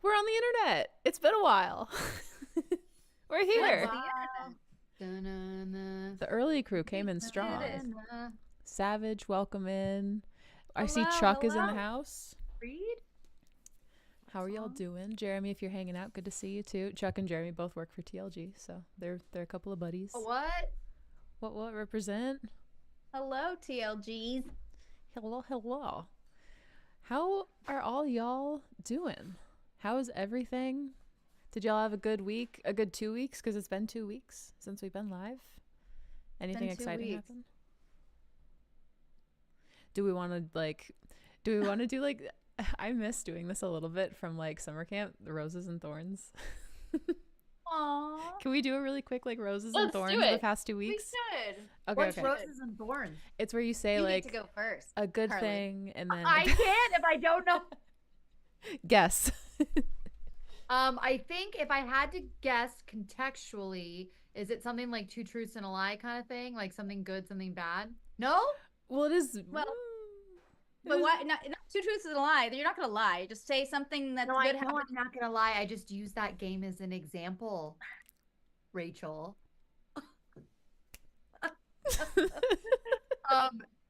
we're on the internet. It's been a while. We're here. Wow. The early crew came in strong. Savage, welcome in. I see Hello, Chuck is in the hello. house. Reed? How are y'all doing? Jeremy, if you're hanging out, good to see you too. Chuck and Jeremy both work for TLG, so they're a couple of buddies. What? What represent? Hello, TLGs. Hello. How are all y'all doing? How is everything? Did y'all have a good week? A good 2 weeks? Because it's been 2 weeks since we've been live. Anything exciting happen? Do we want to do like I miss doing this a little bit from like summer camp, the roses and thorns. Aww. Can we do a really quick like roses Let's and thorns do it. the past 2 weeks? We should. Okay, What's roses and thorns? It's where you say You like need to go first. a good Carly. thing and then I can't if I don't know. guess. I think if I had to guess contextually, is it something like two truths and a lie kind of thing? Like something good, something bad? No? Well, it is. Well, it But is- why? Not two truths and a lie. You're not gonna lie. Just say something that's No, I good. know I'm not going to lie. I just use that game as an example, Rachel.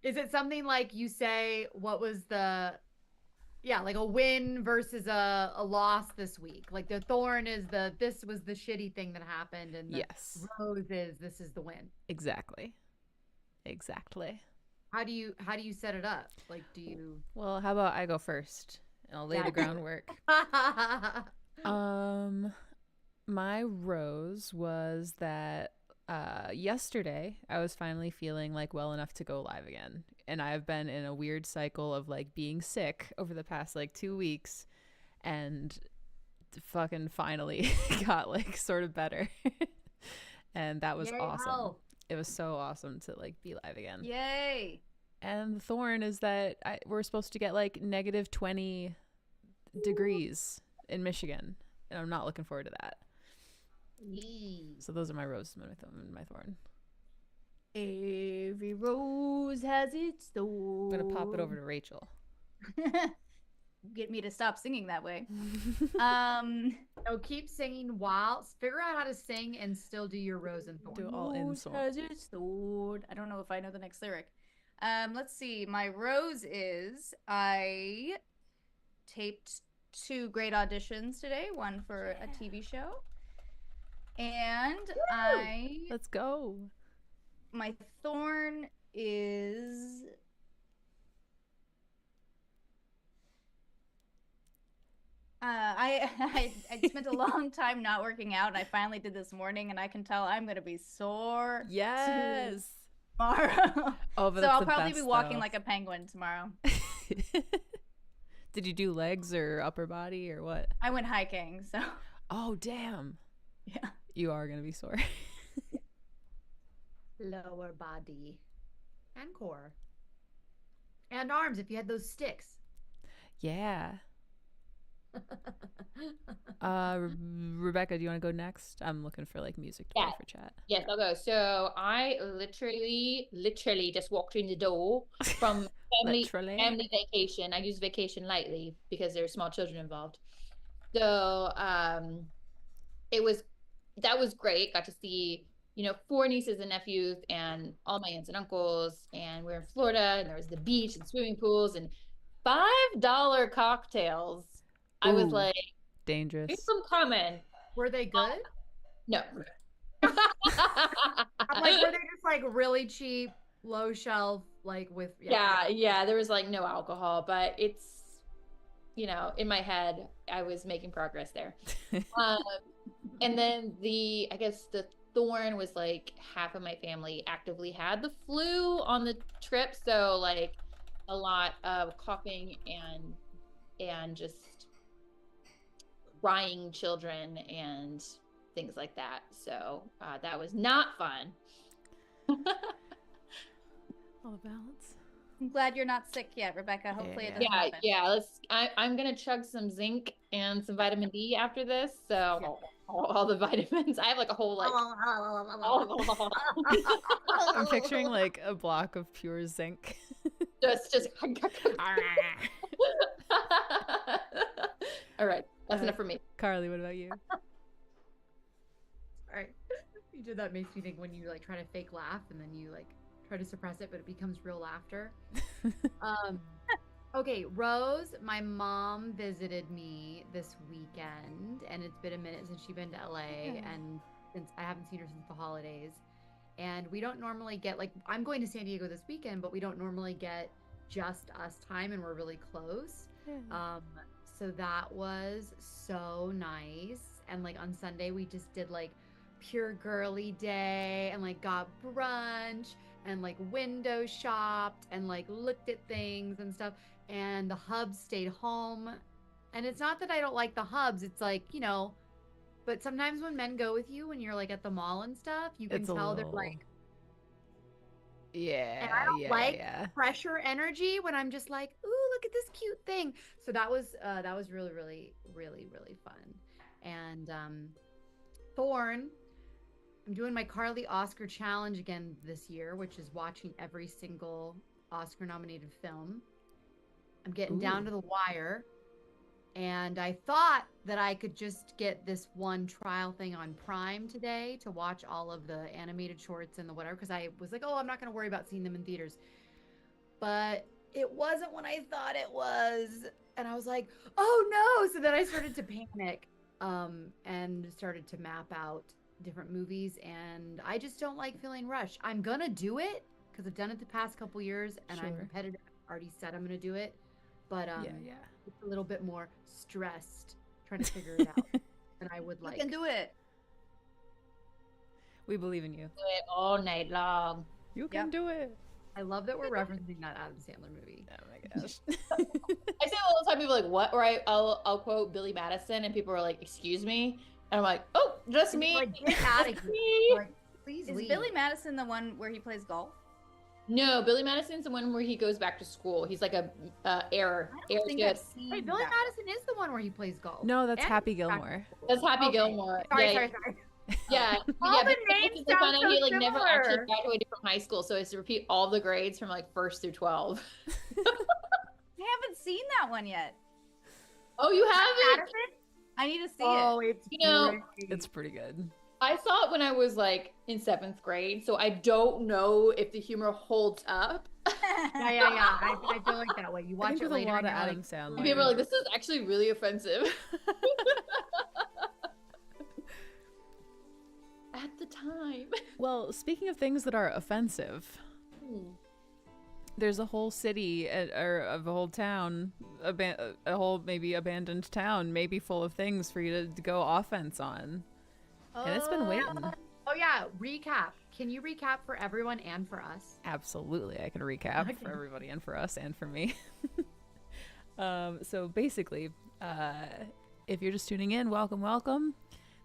Is it something like you say, what was like a win versus a loss this week? Like the thorn is this was the shitty thing that happened, and the Yes, rose is this is the win. exactly. How do you set it up? Like, do you? Well, how about I go first? And I'll lay the Yeah. groundwork. My rose was that yesterday I was finally feeling like well enough to go live again. And I've been in a weird cycle of like being sick over the past like 2 weeks and fucking finally got like sort of better. And that was Yay, awesome. hell. It was so awesome to like be live again. Yay! And the thorn is that we're supposed to get like negative 20 degrees in Michigan. And I'm not looking forward to that. So those are my roses and my thorn. Every rose has its thorn. I'm going to pop it over to Rachel. Get me to stop singing that way. No, keep singing figure out how to sing and still do your rose and thorn. Do it all in Rose song. has its thorn. I don't know if I know the next lyric. Let's see. My rose is I taped 2 great auditions today. One for a TV show, and Let's go. my thorn is I spent a long time not working out, and I finally did this morning, and I can tell I'm gonna be sore Yes. tomorrow. Oh, but So that's I'll the probably best, be walking though. like a penguin tomorrow. Did you do legs or upper body or what? I went hiking, so Oh, damn. yeah. You are going to be sore. Lower body and core and arms if you had those sticks. Yeah. Rebecca, do you want to go next? I'm looking for like music to play Yeah. for chat. Yes, I'll go. So I literally just walked in the door from Literally. family vacation. I use vacation lightly because there are small children involved. So that was great. Got to see 4 nieces and nephews and all my aunts and uncles, and we're in Florida, and there was the beach and swimming pools and $5 cocktails. I was Ooh. like, Dangerous. here's some coming. Were they good? No. I'm like, were they just like really cheap, low shelf, like with Yeah, there was like no alcohol, but it's in my head I was making progress there. And then I guess the thorn was like half of my family actively had the flu on the trip, so like a lot of coughing and just crying children and things like that. So that was not fun. All the balance. I'm glad you're not sick yet, Rebecca. Hopefully it doesn't Yeah. happen. Yeah. I'm gonna chug some zinc and some vitamin D after this. So all the vitamins. I have like a whole like. I'm picturing like a block of pure zinc. just. All right. That's enough for me. Carly, what about you? Sorry. You did that makes me think when you like try to fake laugh and then you like try to suppress it, but it becomes real laughter. Okay, Rose, my mom visited me this weekend, and it's been a minute since she's been to LA, and since I haven't seen her since the holidays. And we don't normally get like I'm going to San Diego this weekend, but we don't normally get just us time, and we're really close. So that was so nice. And like on Sunday, we just did like pure girly day and like got brunch and like window shopped and like looked at things and stuff. And the hubs stayed home. And it's not that I don't like the hubs. It's like, you know, but sometimes when men go with you when you're like at the mall and stuff, you can It's a tell they're little- like, Yeah, and I don't like yeah. pressure energy when I'm just like, ooh, look at this cute thing. So that was really, really, really, really fun. And Thorn, I'm doing my Carly Oscar challenge again this year, which is watching every single Oscar nominated film. I'm getting down Ooh. to the wire. And I thought that I could just get this one trial thing on Prime today to watch all of the animated shorts and the whatever, because I was like, oh, I'm not going to worry about seeing them in theaters. But it wasn't when I thought it was. And I was like, oh no. So then I started to panic and started to map out different movies. And I just don't like feeling rushed. I'm going to do it because I've done it the past couple years and I'm Sure. competitive. I already said I'm going to do it. But Yeah. it's a little bit more stressed trying to figure it out than I would like. You can do it. We believe in you. Do it all night long. You can do it. I love that we're referencing that Adam Sandler movie. Oh my gosh. I say all the time, people are like, what? Or I'll quote Billy Madison, and people are like, excuse me. And I'm like, oh, just And me. you're like, get out of Just here. me. Like, please Is leave. Billy Madison the one where he plays golf? No, Billy Madison's the one where he goes back to school. He's like a air I don't think I've kid. seen Wait, Billy that. Madison is the one where he plays golf. No, that's And Happy he's back to Gilmore. school. That's Happy Okay. Gilmore. Sorry, yeah, sorry. yeah. All yeah, the but names it's so sound funny. so He like never actually similar. graduated from high school, so he has to repeat all the grades from like 1st through 12. I haven't seen that one yet. Oh, you haven't? Madison? I need to see Oh, it. it's You know, great. It's pretty good. I saw it when I was like in 7th grade, so I don't know if the humor holds up. Yeah. I feel like that way. You I watch think it with a later lot and of you're Adam like, Sandler. And people are like, this is actually really offensive. At the time. Well, speaking of things that are offensive, there's a whole city or of a whole town, a whole maybe abandoned town, maybe full of things for you to go offense on. And it's been waiting. oh yeah, recap. Can you recap for everyone and for us? Absolutely, I can recap Okay. for everybody and for us and for me. So basically, if you're just tuning in, welcome.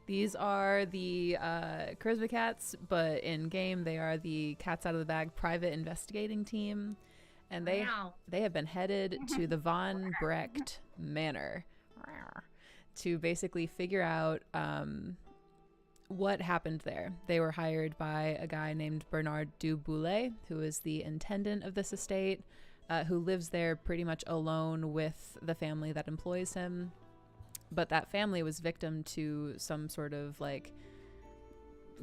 These are the Charisma Cats, but in game they are the Cats Out of the Bag private investigating team, and they have been headed to the Von Brecht Manor to basically figure out what happened there. They were hired by a guy named Bernard du Boulay, who is the intendant of this estate, who lives there pretty much alone with the family that employs him. But that family was victim to some sort of like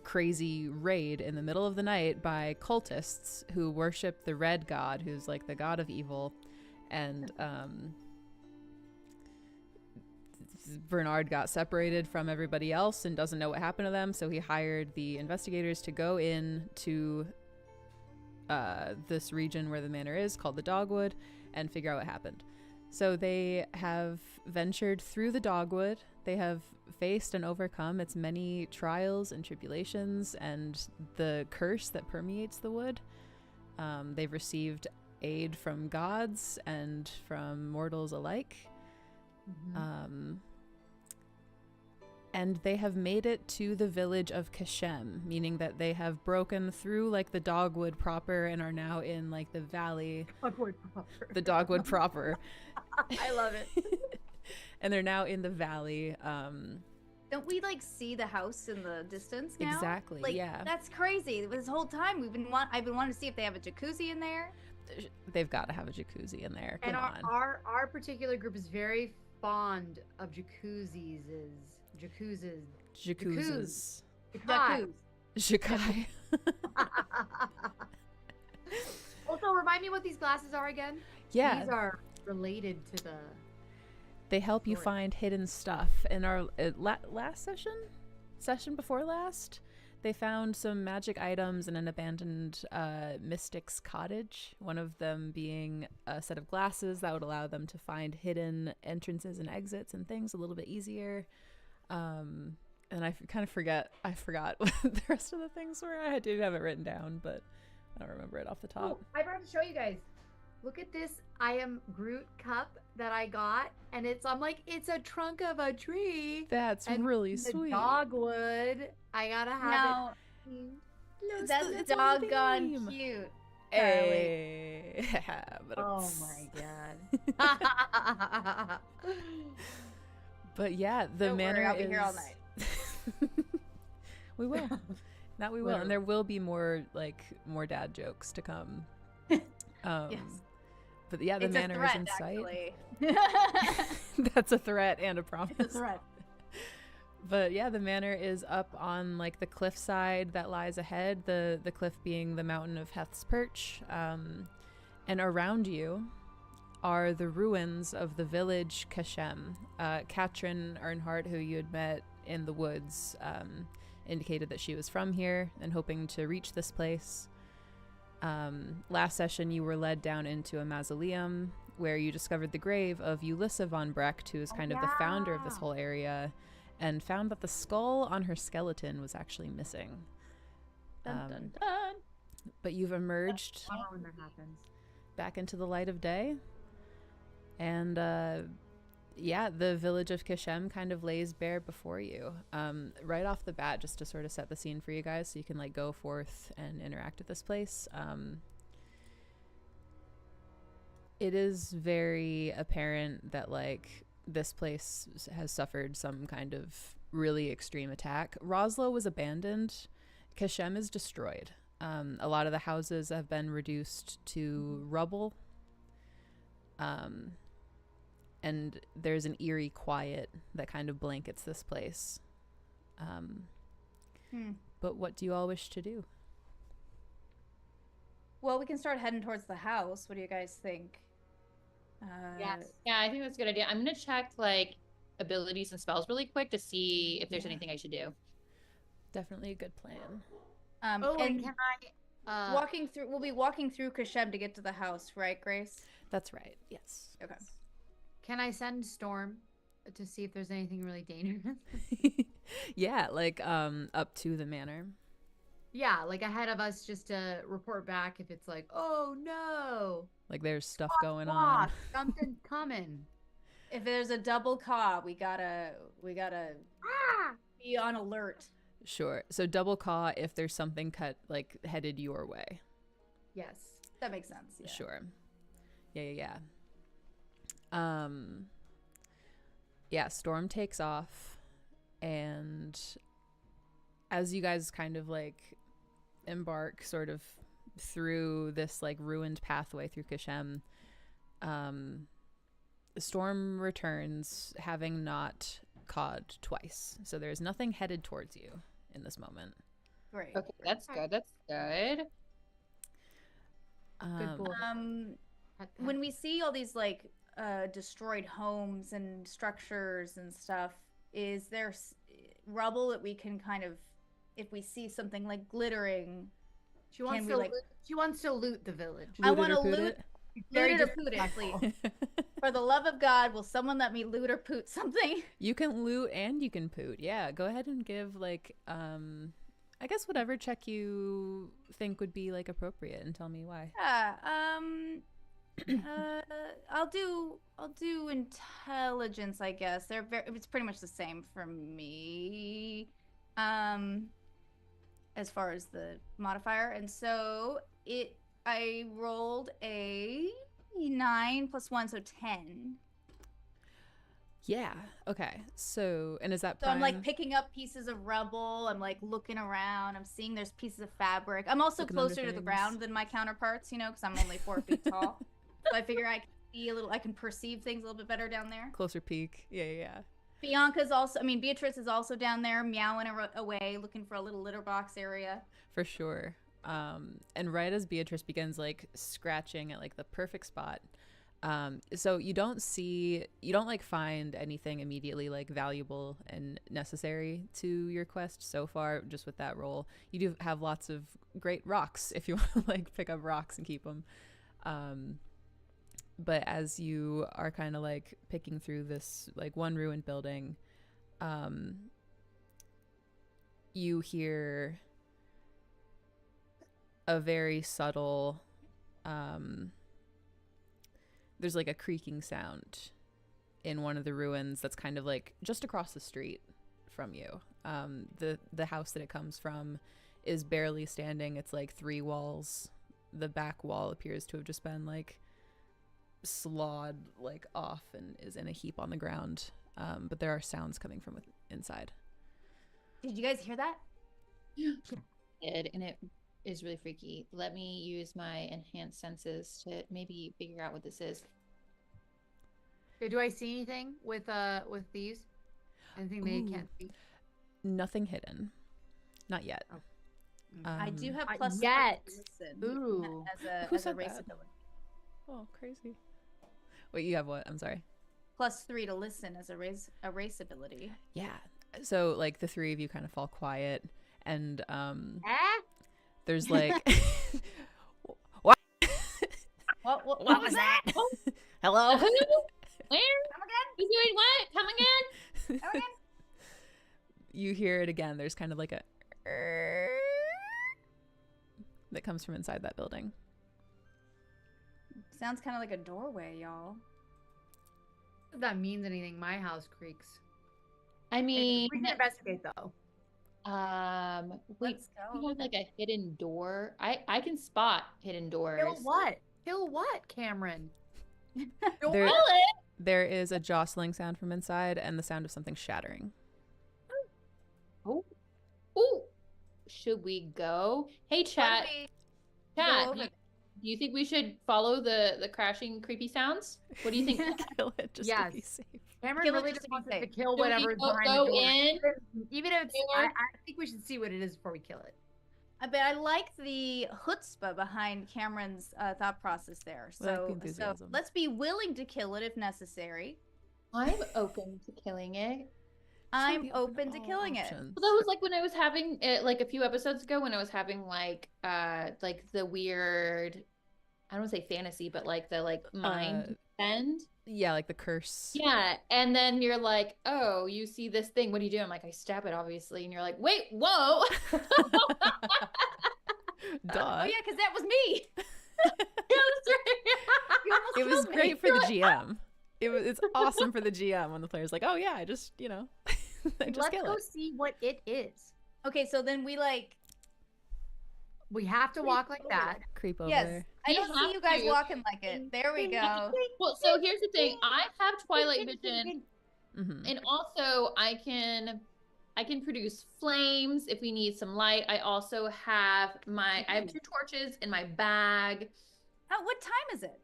crazy raid in the middle of the night by cultists who worship the Red God, who's like the god of evil. And Bernard got separated from everybody else and doesn't know what happened to them, so he hired the investigators to go in to this region where the manor is, called the Dogwood, and figure out what happened. So they have ventured through the Dogwood. They have faced and overcome its many trials and tribulations and the curse that permeates the wood. They've received aid from gods and from mortals alike. And they have made it to the village of Kashem, meaning that they have broken through like the Dogwood proper and are now in like the valley, the Dogwood proper. I love it. And they're now in the valley. Don't we like see the house in the distance now? Exactly, Like, yeah. That's crazy. This whole time I've been wanting to see if they have a jacuzzi in there. They've got to have a jacuzzi in there. Come And on. our particular group is very spawned of jacuzzis is jacuzzas. Jacuzzas. Jacuzzi. Jakai. Also, remind me what these glasses are again. Yeah. These are related to the. They help you Story. find hidden stuff. In our last session before last, they found some magic items in an abandoned mystic's cottage. One of them being a set of glasses that would allow them to find hidden entrances and exits and things a little bit easier. And I forgot what the rest of the things were. I did have it written down, but I don't remember it off the top. Oh, I forgot to show you guys. Look at this I am Groot cup that I got, and it's a trunk of a tree. That's and really the sweet. dogwood. I gotta have Now, it. that's it's on the doggone theme. cute. Hey. But Oh my god. But yeah, the Don't manor worry, I'll be is... here all night. We will. That we will. And there will be more dad jokes to come. Yes. But yeah, the It's manor a threat, is in sight. actually. That's a threat and a promise. It's a threat. But yeah, the manor is up on like the cliffside that lies ahead, the cliff being the mountain of Heth's Perch. And around you are the ruins of the village Kashem. Katrin Earnhardt, who you had met in the woods, indicated that she was from here and hoping to reach this place. Last session, you were led down into a mausoleum where you discovered the grave of Ulissa von Brecht, who is kind of the founder of this whole area, and found that the skull on her skeleton was actually missing. Dun, dun, dun. But you've emerged When that happens. back into the light of day. And yeah, the village of Kashem kind of lays bare before you. Right off the bat, just to sort of set the scene for you guys so you can like go forth and interact with this place. It is very apparent that like this place has suffered some kind of really extreme attack. Roslo was abandoned. Kashem is destroyed. A lot of the houses have been reduced to rubble. And there's an eerie quiet that kind of blankets this place. But what do you all wish to do? Well, we can start heading towards the house. What do you guys think? Yes. Yeah, I think that's a good idea. I'm gonna check like abilities and spells really quick to see if there's anything I should do. Definitely a good plan. Oh, and And can I walking through, we'll be walking through Kashem to get to the house, right, Grace? That's right. Yes. Okay. can I send Storm to see if there's anything really dangerous? Yeah, like up to the manor. Yeah, like ahead of us, just to report back if it's like, oh no, Like there's stuff going on. Fuck, something's coming. If there's a double caw, we gotta be on alert. Sure. So double caw if there's something headed your way. Yes. That makes sense. Yeah. Sure. Yeah. Yeah, Storm takes off, and as you guys kind of like embark sort of through this like ruined pathway through Kashem, Storm returns having not cawed twice. So there's nothing headed towards you in this moment. Great. Okay, that's good. That's good. Good boy. When we see all these like destroyed homes and structures and stuff, is there rubble that we can kind of, if we see something like glittering, She wants Can to we, like- loot, she wants to loot the village. I Loot it want or to poot loot, it? Very loot it or poot it, please. For the love of God, will someone let me loot or poot something? You can loot and you can poot. Yeah, go ahead and give like I guess whatever check you think would be like appropriate and tell me why. Yeah. I'll do intelligence, I guess. It's pretty much the same for me. As far as the modifier, and so I rolled a 9 + 1, so 10. Yeah. Okay. So, and is that So I'm like prime? picking up pieces of rubble. I'm like looking around. I'm seeing there's pieces of fabric. I'm also Looking under closer to the things. ground than my counterparts, because I'm only 4 feet tall. So I figure I can see a little. I can perceive things a little bit better down there. Closer peek. Yeah. Bianca's also. I mean, Beatrice is also down there, meowing away, looking for a little litter box area. For sure. And right as Beatrice begins like scratching at like the perfect spot, so you don't like find anything immediately like valuable and necessary to your quest so far. Just with that roll, you do have lots of great rocks if you want to like pick up rocks and keep them. But as you are kind of like picking through this like one ruined building, you hear a very subtle there's like a creaking sound in one of the ruins that's kind of like just across the street from you. The house that it comes from is barely standing. It's like 3 walls. The back wall appears to have just been like slawed like off and is in a heap on the ground. But there are sounds coming from inside. Did you guys hear that? And it is really freaky. Let me use my enhanced senses to maybe figure out what this is. Okay, do I see anything with these? Anything they can't see? Nothing hidden. Not yet. Oh. I do have plus yet. 3 to listen Ooh. Who as a said race that? ability. Oh, crazy. Wait, you have what? I'm sorry. Plus 3 to listen as a race ability. Yeah. So like the 3 of you kind of fall quiet and there's like what? What was that? Hello? Where? Come again? Who's doing what? Come again? Come again? You hear it again. There's kind of like a that comes from inside that building. Sounds kind of like a doorway, y'all. If that means anything, my house creaks. I mean, We can investigate though. Let's go. we have like a hidden door. I can spot hidden doors. Kill what? Kill what, Cameron? There is a jostling sound from inside and the sound of something shattering. Oh. Ooh. Should we go? Hey, chat. Chat. over Do you think we should follow the crashing, creepy sounds? What do you think? Kill it just to be Yes. safe. Cameron Kill it really just just to be wants us to safe. kill Should we whatever's behind go the door. in? Even if it's, Or- I think we should see what it is before we kill it. But I like the chutzpah behind Cameron's thought process there. We like the So enthusiasm. let's be willing to kill it if necessary. I'm open to killing it. I'm Be open to all killing it. options. Well, that was like when I was having it, like a few episodes ago, when I was having like the weird, I don't want to say fantasy, but like the like mind bend. Yeah, like the curse. Yeah, and then you're like, oh, you see this thing. What do you do? I'm like, I stab it, obviously, and you're like, wait, whoa. Duh. Oh yeah, because that was me. You almost It was killed me. great for the GM. It's awesome for the GM when the player's like, oh yeah, I just I just Let's kill go it. see what it is. Okay, so then we like We have to walk like that. Creep over. yes. I We don't see have you guys to. walking like it. There we go. Well, so here's the thing. I have twilight vision, Mm-hmm. and also I can produce flames if we need some light. I also have I have 2 torches in my bag. Oh, what time is it?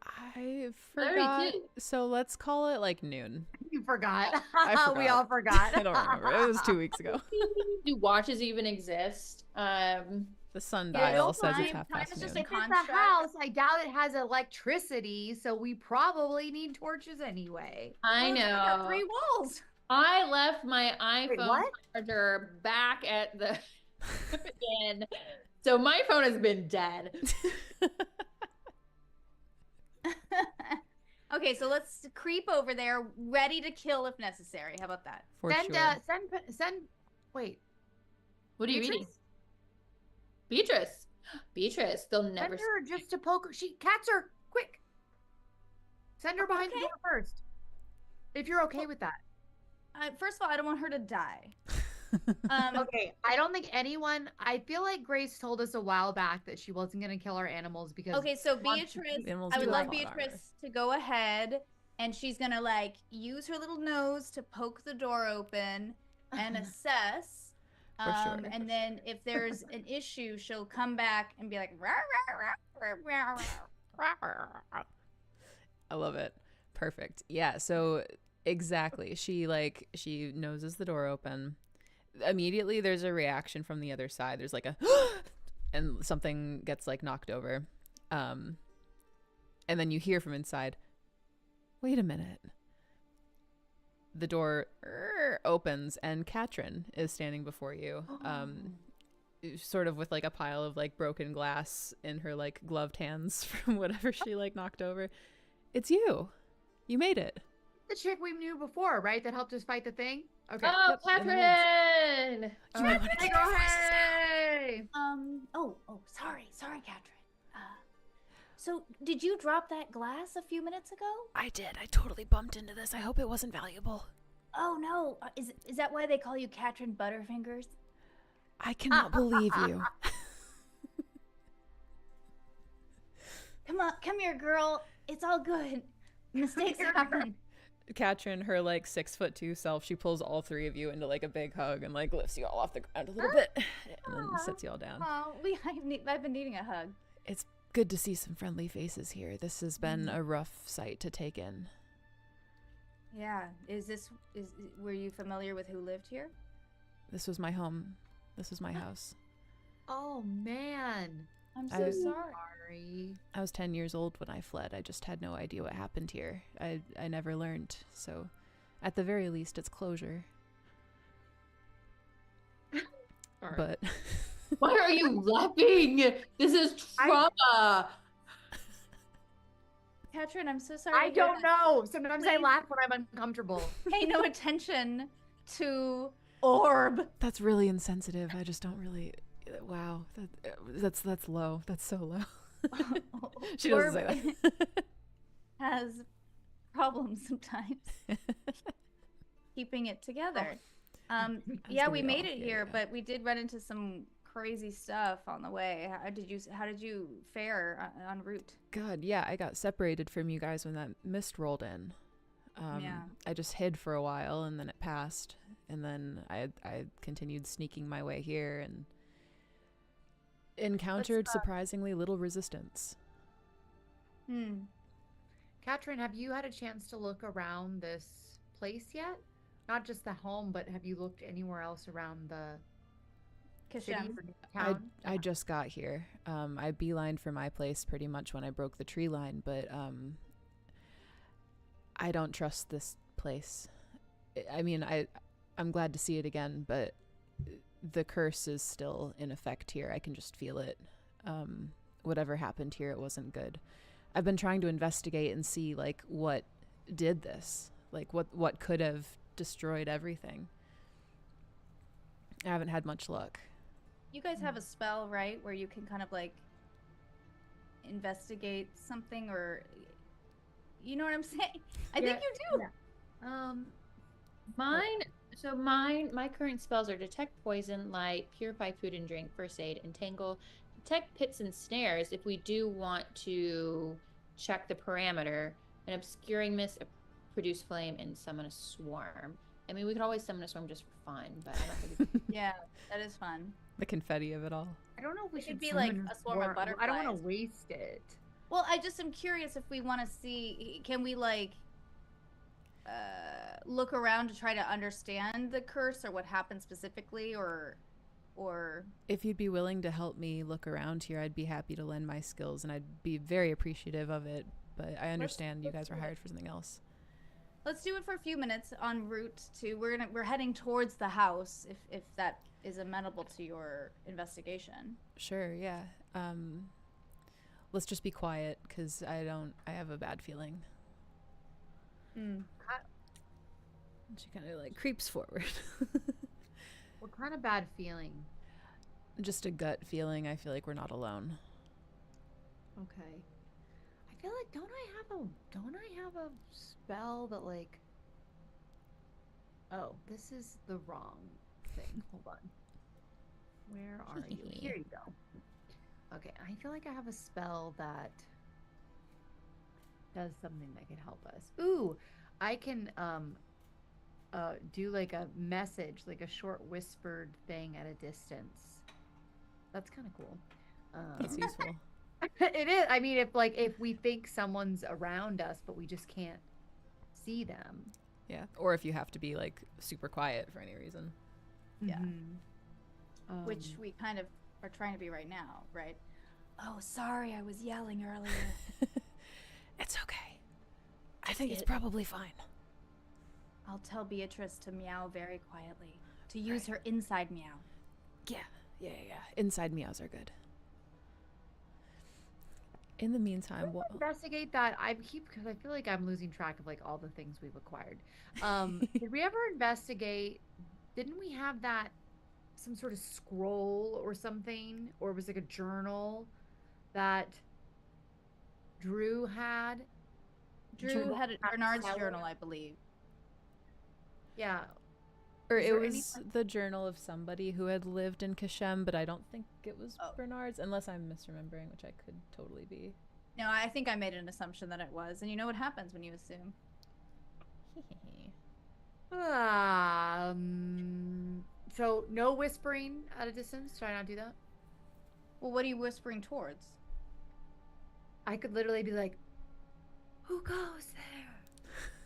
I forgot. 32. So let's call it like noon. You forgot. I We all forgot. I don't remember. It was 2 weeks ago. Do watches even exist? The sundial no says it's time. 50 Time past is just noon. a If it's construct. a house, I doubt it has electricity, so we probably need torches anyway. I Well, it's only got know. 3 walls. I left my Wait, iPhone what? charger back at the inn, so my phone has been dead. Okay, so let's creep over there, ready to kill if necessary. How about that? For Send, sure. send. Wait, What are you Beatrice? eating? Beatrice, they'll never. Send her just to poke her. Cats her quick. Send her behind the Okay. door first. If you're okay with that. First of all, I don't want her to die. Okay, I don't think anyone. I feel like Grace told us a while back that she wasn't going to kill our animals because. Okay, so wants to Beatrice, keep Animals I would do love have plot armor. Beatrice to go ahead, and she's gonna like use her little nose to poke the door open and assess. For sure. And then if there's an issue, she'll come back and be like, "Rah, rah, rah, rah, rah, rah." I love it. Perfect. Yeah, so exactly. She noses the door open. Immediately there's a reaction from the other side. There's like a and something gets like knocked over. Um and then you hear from inside, "Wait a minute." The door opens and Katrin is standing before you. Sort of with like a pile of like broken glass in her like gloved hands from whatever she like knocked over. It's you. You made it. The chick we knew before, right? That helped us fight the thing. Okay. Oh, Yep, Catherine! You might want to keep your voices down. Hey! Sorry, Catherine. So did you drop that glass a few minutes ago? I did. I totally bumped into this. I hope it wasn't valuable. Oh no, is that why they call you Katrin Butterfingers? I cannot believe you. Come here, girl. It's all good. Mistakes happen. Katrin, her like 6'2" self, she pulls all three of you into like a big hug and like lifts you all off the ground a little bit and then sets you all down. Oh, I've been needing a hug. It's good to see some friendly faces here. This has been a rough sight to take in. Yeah. Were you familiar with who lived here? This was my home. This was my house. Oh man. I'm so sorry. I was 10 years old when I fled. I just had no idea what happened here. I never learned. So at the very least, it's closure. But Why are you laughing? This is trauma. Katrin, I'm so sorry. I don't know. Sometimes I Please. laugh when I'm uncomfortable. Pay no attention to Orb. that's really insensitive. I just don't really. Wow, that's low. That's so low. She doesn't say that. Has problems sometimes keeping it together. Yeah, we made it here, but we did run into some crazy stuff on the way. How did you fare en route? God, yeah, I got separated from you guys when that mist rolled in. Yeah. I just hid for a while and then it passed, and then I continued sneaking my way here and encountered surprisingly little resistance. Katrin, have you had a chance to look around this place yet? Not just the home, but have you looked anywhere else around the city Kashem. or town? I just got here. I beelined for my place pretty much when I broke the tree line, but I don't trust this place. I mean, I'm glad to see it again, but the curse is still in effect here. I can just feel it. Whatever happened here, it wasn't good. I've been trying to investigate and see like what did this, like what could have destroyed everything. I haven't had much luck. You guys have a spell, right, where you can kind of like investigate something, or you know what I'm saying? I think you do. Yeah. My current spells are detect poison, light, purify food and drink, first aid, entangle, detect pits and snares if we do want to check the parameter, an obscuring mist, produce flame, and summon a swarm. I mean, we could always summon a swarm just for fun, but I don't think Yeah, that is fun. The confetti of it all. I don't know if we It should could be like summon a swarm of I don't want butterflies. to waste it. Well, I just am curious if we want to see, can we like look around to try to understand the curse or what happened specifically, or If you'd be willing to help me look around here, I'd be happy to lend my skills, and I'd be very appreciative of it. But I understand you guys were hired for something else. let's do it for a few minutes en route to we're heading towards the house, if that is amenable to your investigation. Sure, yeah. Let's just be quiet, because I have a bad feeling. She kind of like creeps forward. What kind of bad feeling? Just a gut feeling. I feel like we're not alone. Okay. I feel like don't I have a spell that like Oh, this is the wrong thing. Hold on. Where are you? Here you go. Okay, I feel like I have a spell that does something that could help us. Ooh, I can do like a message, like a short whispered thing at a distance. That's kind of cool. That's useful. It is. I mean, if we think someone's around us, but we just can't see them. Yeah. Or if you have to be like super quiet for any reason. Yeah. Which Um, we kind of are trying to be right now, right? Oh, sorry, I was yelling earlier. It's okay. I think it's probably fine. I'll tell Beatrice to meow very quietly. To use her inside meow. Yeah. Inside meows are good. In the meantime, what? investigate that. Because I feel like I'm losing track of like all the things we've acquired. Did we ever investigate? Didn't we have that some sort of scroll or something, or it was like a journal that Drew had? Drew had At Bernard's Cellar? journal, I believe. Yeah. Or Is it there was the journal of somebody who had lived in Kashem, but I don't think it was Oh. Bernard's, unless I'm misremembering, which I could totally be. No, I think I made an assumption that it was, and you know what happens when you assume. So no whispering at a distance. Try not to do that. Well, what are you whispering towards? I could literally be like, "Who goes there?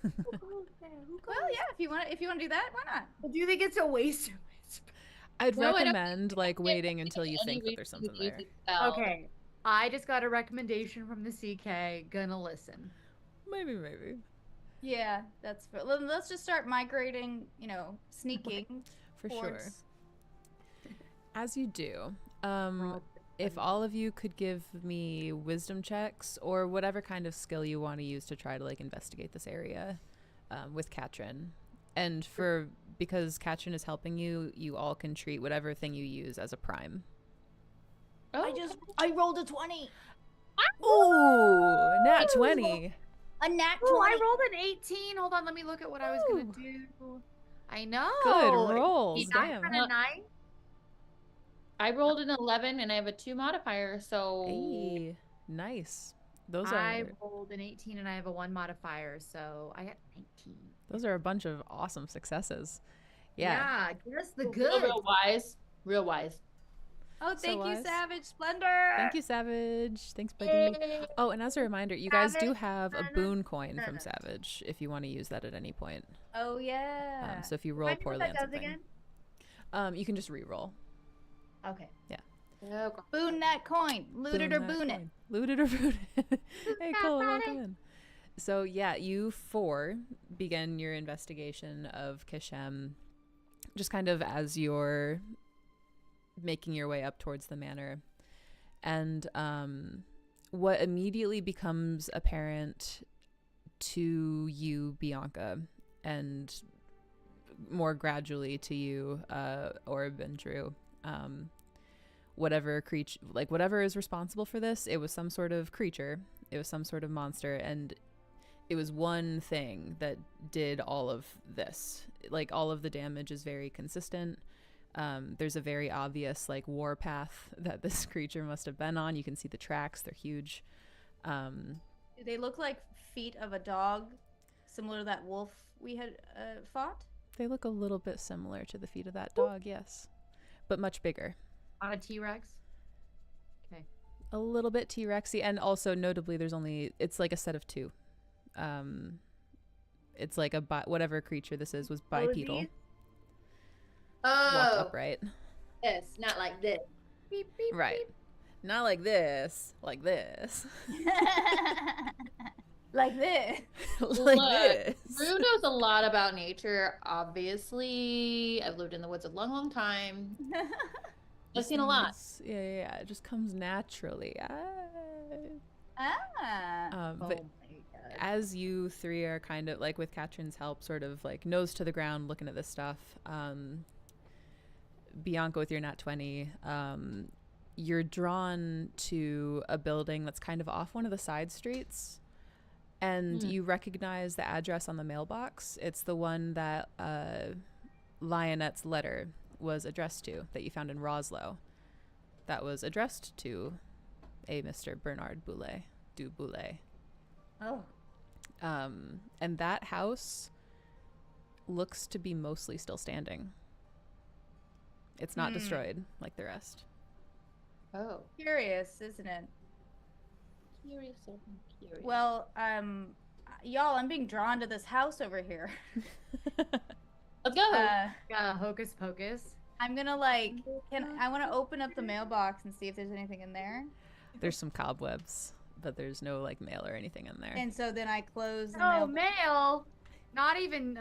Who goes there? Who goes?" Well, yeah, if you want to do that, why not? Well, do you think it's a waste of whisper? I'd No, I don't recommend like waiting until you Any think that reason there's to something use there. a spell. Okay, I just got a recommendation from the CK. Gonna listen. Maybe. Yeah, that's fair. Let's just start migrating, sneaking For sure. towards... As you do, if all of you could give me wisdom checks or whatever kind of skill you want to use to try to like investigate this area with Katrin. And because Katrin is helping you, you all can treat whatever thing you use as a prime. Oh, I rolled a 20. Ooh, nat 20. A nat 20. Oh, I rolled an 18. Hold on, let me look at what I was gonna do. I know. Good rolls, Not damn. kinda nice. I rolled an 11 and I have a 2 modifier, so Hey, nice. Those I are rolled an 18 and I have a 1 modifier, so I got 19. a bunch of awesome successes. Yeah. Give us the real, good. real wise. Oh, So thank you, wise. Savage Splendor. Thank you, Savage. Thanks, buddy. Yay. Oh, and as a reminder, you guys do Savage, have a na, boon coin from na. Savage if you want to use that at any point. Oh, yeah. So if you roll Remind me what poorly that on does something, again? you can just re-roll. Okay. Oh, Boon that coin. Loot it or that boon it. coin. Loot it or boon it. Hey, that Cole, money. welcome in. So yeah, you four begin your investigation of Kishem, just kind of as you're making your way up towards the manor. And what immediately becomes apparent to you, Bianca, and more gradually to you, Orb and Drew, whatever creature, like whatever is responsible for this, it was some sort of creature, it was some sort of monster, and it was one thing that did all of this. Like all of the damage is very consistent. There's a very obvious like war path that this creature must have been on. You can see the tracks, they're huge. Do they look like feet of a dog, similar to that wolf we had fought? They look a little bit similar to the feet of that dog, yes, but much bigger. On a T-Rex? Okay. A little bit T-Rexy, and also notably it's like a set of two. It's like whatever creature this is was bipedal, walked oh, upright. yes, not like this. Beep, beep, Right. Not like this, like this. Like this. Like Look, this. Drew knows a lot about nature. Obviously, I've lived in the woods a long, long time. I've seen a lot. Yeah. It just comes naturally. Ah. But my God. as you three are kind of like with Katrin's help, sort of like nose to the ground looking at this stuff, Bianca with your nat 20, you're drawn to a building that's kind of off one of the side streets, and you recognize the address on the mailbox. It's the one that Lionette's letter was addressed to, that you found in Roslow, that was addressed to a Mr. Bernard Boulay, du Boulay. Oh. And that house looks to be mostly still standing. It's not destroyed like the rest. Oh, Curious, isn't it? curious. Well, y'all, I'm being drawn to this house over here. Let's go. Hocus pocus. I'm gonna I want to open up the mailbox and see if there's anything in there. There's some cobwebs, but there's no like mail or anything in there. And so then I close the Oh, mailbox. mail. Not even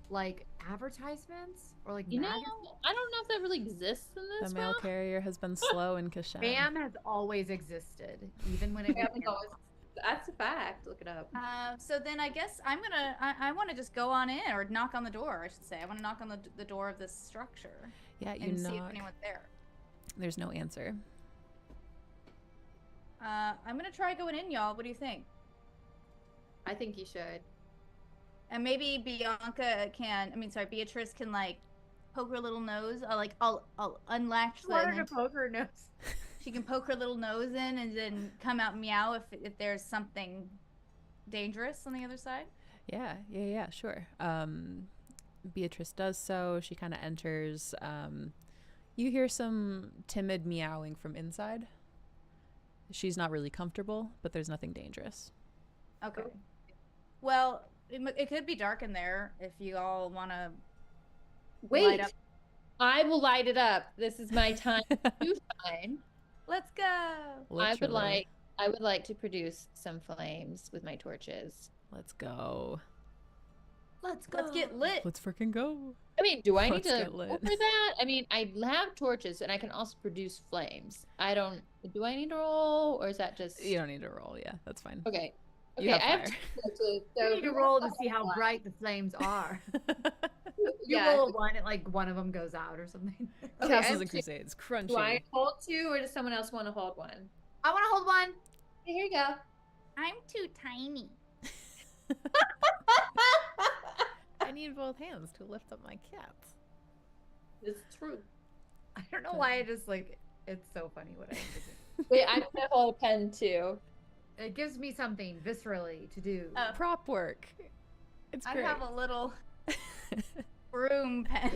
like advertisements or like You know, magazines. I don't know if that really exists in The this mail realm. carrier has been slow in Kashan. Spam has always existed, even when it was That's a fact. Look it up. So then I guess I want to just go on in, or knock on the door, I should say. I want to knock on the door of this structure Yeah, you and see if knock. anyone's there. There's no answer. I'm gonna try going in, y'all. What do you think? I think you should. And maybe Beatrice can like poke her little nose. I'll unlatch the. wanted to poke her nose. She can poke her little nose in and then come out and meow if there's something dangerous on the other side. Yeah, sure. Beatrice does so. She kind of enters. You hear some timid meowing from inside. She's not really comfortable, but there's nothing dangerous. Okay. Well, it could be dark in there if you all want to Wait. light up. I will light it up. This is my time to shine. Let's go. Literally. I would like to produce some flames with my torches. Let's go. Let's get lit. Let's freaking go. I mean, do I need Let's to get roll lit. for that? I mean, I have torches and I can also produce flames. Do I need to roll or is that just You don't need to roll. Yeah, that's fine. Okay. You Okay, have I have fire. two torches. So You need to who roll wants to see how hold one? bright the flames are. You Yeah. roll a one and like one of them goes out or something. Okay, I Castles have and two. Crusades. Crunchy. Do I hold two or does someone else want to hold one? I want to hold one. Okay, here you go. I'm too tiny. I need both hands to lift up my cat. It's true. I don't know why I just like it's so funny what I do. Wait, I'm gonna hold a pen too. It gives me something viscerally to do. Prop work. It's I great. have a little broom pen.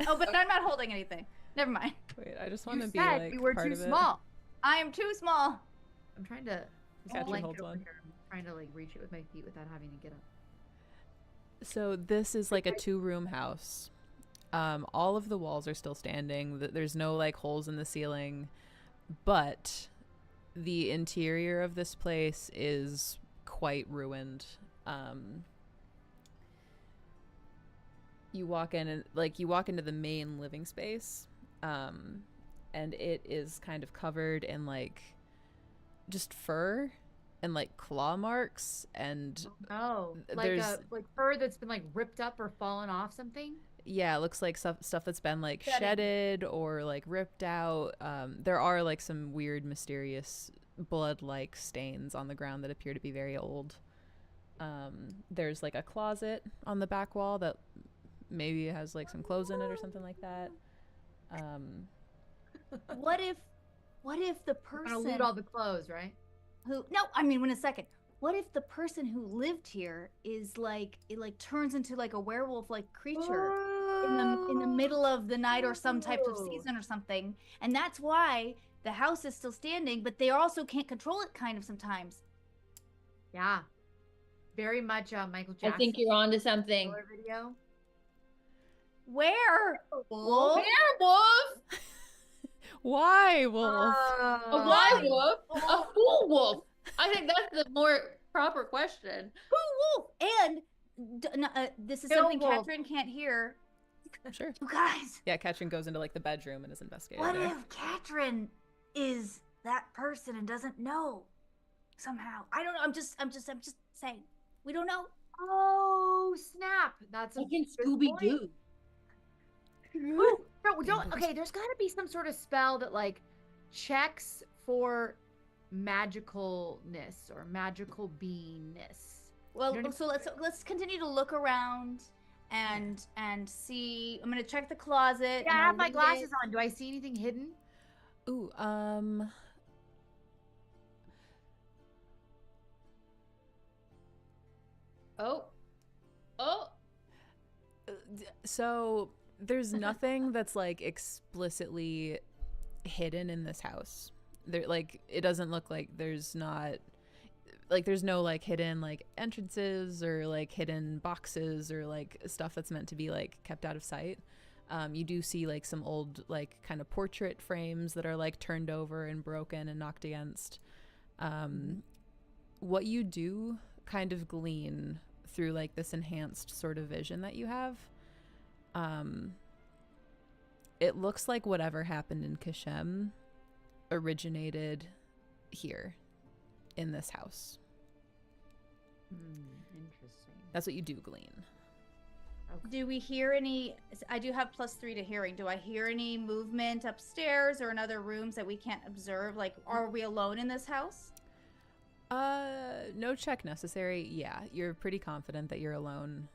Oh, but I'm not holding anything. Never mind. Wait, I just You want to be said like we were part too of it. small. I am too small. I'm trying to Catherine blanket holds over one. here. I'm trying to like reach it with my feet without having to get up. So this is like a 2-room house. All of the walls are still standing. There's no like holes in the ceiling, but the interior of this place is quite ruined. You walk in and you walk into the main living space, and it is kind of covered in like just fur and like claw marks and Oh, like there's like fur that's been like ripped up or fallen off something. yeah, it looks like stuff that's been like Shedding. shedded or like ripped out. There are like some weird, mysterious blood-like stains on the ground that appear to be very old. There's like a closet on the back wall that maybe has like some clothes in it or something like that. What if the I'm gonna person loot all the clothes, right? in a second. What if the person who lived here is like it like turns into like a werewolf like creature in the middle of the night or some type of Oh. season or something, and that's why the house is still standing, but they also can't control it kind of sometimes. Yeah, very much Michael Jackson. I think you're onto something. Thriller video. Where? Wolf? Werewolf, Why, Wolf? a Oh. live wolf, a fool wolf. I think that's the more proper question. Who wolf? And this is Hill something wolf. Catherine can't hear. Sure. You guys, Yeah, Katrin goes into like the bedroom and is investigating what there. if Catherine is that person and doesn't know somehow? I don't know. I'm just saying. We don't know. Oh snap! That's a Like in good Scooby point. Doo. Ooh, no, don't. Okay, there's got to be some sort of spell that like checks for magicalness or magical beingness. Well, You don't so let's continue to look around and see. I'm gonna check the closet. Yeah, and I I'll have my leave glasses it- on. Do I see anything hidden? Ooh, Oh, oh. So there's nothing that's like explicitly hidden in this house. There, like, it doesn't look like there's not. like there's no like hidden like entrances or like hidden boxes or like stuff that's meant to be like kept out of sight. You do see like some old like kind of portrait frames that are like turned over and broken and knocked against. What you do kind of glean through like this enhanced sort of vision that you have, it looks like whatever happened in Kashem originated here in this house. Interesting. That's what you do glean. Okay. Do we hear any? I do have +3 to hearing. Do I hear any movement upstairs or in other rooms that we can't observe? Like, are we alone in this house? No check necessary. Yeah, you're pretty confident that you're alone.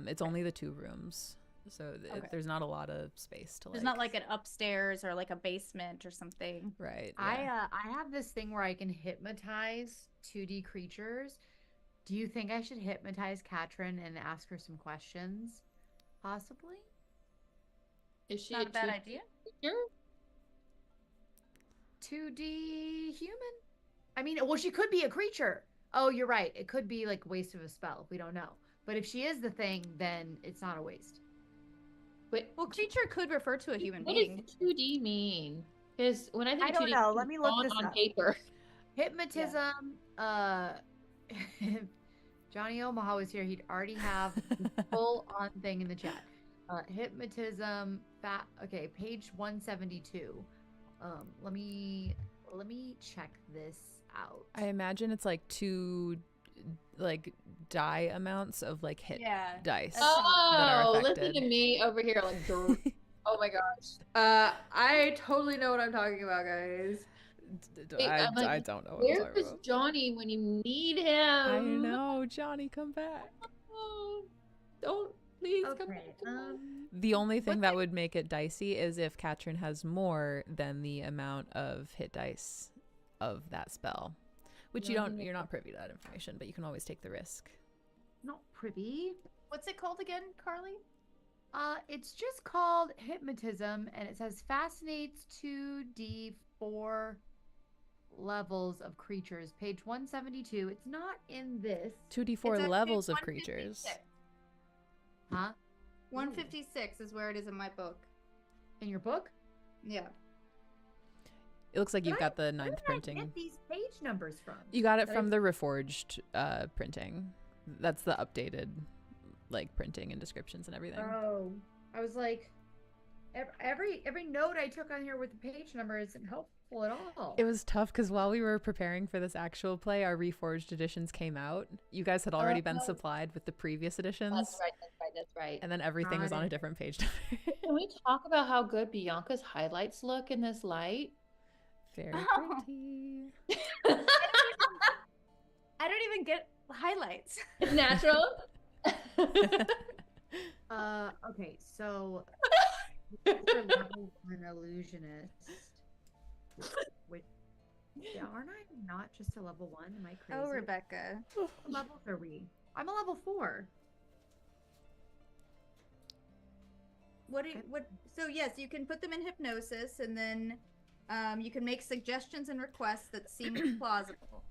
It's only the 2 rooms, so there's not a lot of space to like. There's not like an upstairs or like a basement or something. Right. Yeah. I have this thing where I can hypnotize 2D creatures. Do you think I should hypnotize Katrin and ask her some questions? Possibly. Is she Not a bad 2D idea. creature? 2D human? I mean, well, she could be a creature. Oh, you're right. It could be like waste of a spell. We don't know. But if she is the thing, then it's not a waste. Wait, Well, creature could refer to a human what being. does 2D mean? Because when I think I don't 2D, know. Let me look drawn this on up. paper. Hypnotism. If Johnny Omaha was here, he'd already have the full on thing in the chat. Hypnotism. Okay, page 172. Let me check this out. I imagine it's like 2 like die amounts of like hit dice. that are Oh, listen affected. to me over here, like, oh my gosh. I totally know what I'm talking about, guys. Wait, I'm like, I don't know what I'm Where talking is about. Johnny when you need him? I know, Johnny, come back. Oh, don't please come Okay. back. Come on. The only thing that would make it dicey is if Katrin has more than the amount of hit dice of that spell, which you're not privy to that information, but you can always take the risk. Not privy. What's it called again, Carly? It's just called hypnotism, and it says fascinates 2d4 levels of creatures. Page 172. It's not in this. 2d4 levels of creatures. Huh? 156 is where it is in my book. In your book? Yeah. It looks like you've got the Where 9th did I printing. get these page numbers from? You got it That from I- the reforged printing. That's the updated like printing and descriptions and everything. Oh, I was like, every note I took on here with the page number isn't helpful at all. It was tough because while we were preparing for this actual play, our reforged editions came out. You guys had already been supplied with the previous editions. That's right. And then everything was on a different page number. Can we talk about how good Bianca's highlights look in this light? Very Oh. pretty. I don't even get highlights. Natural. Okay, so for level 1 illusionist, which aren't I not just a level 1? Am I crazy? Oh, Rebecca. What levels are we? I'm a level 4. So yes, you can put them in hypnosis, and then you can make suggestions and requests that seem plausible.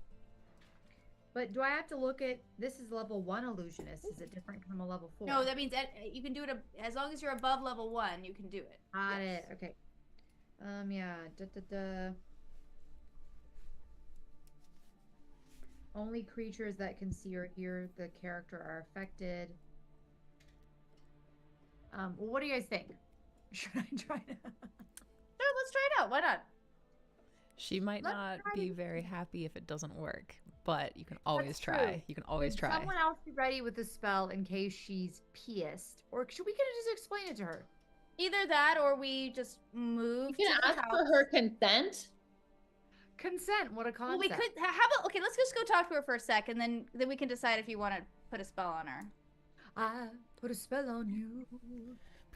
But do I have to look at this is level 1 illusionist? Is it different from a level 4? No, that means that you can do it as long as you're above level 1. You can do it. Got Yes. it. Okay. Yeah. Only creatures that can see or hear the character are affected. Well, what do you guys think? Should I try to? No, let's try it out. Why not? She might Let's not try be to- very happy if it doesn't work, but you can always That's try. true. You can always Would try. someone else be ready with the spell in case she's pissed, or should we just explain it to her? Either that, or we just move You can to the ask house. for her consent. Consent. What a Well, concept. we could. How about? Okay, let's just go talk to her for a sec, and then we can decide if you want to put a spell on her. I put a spell on you.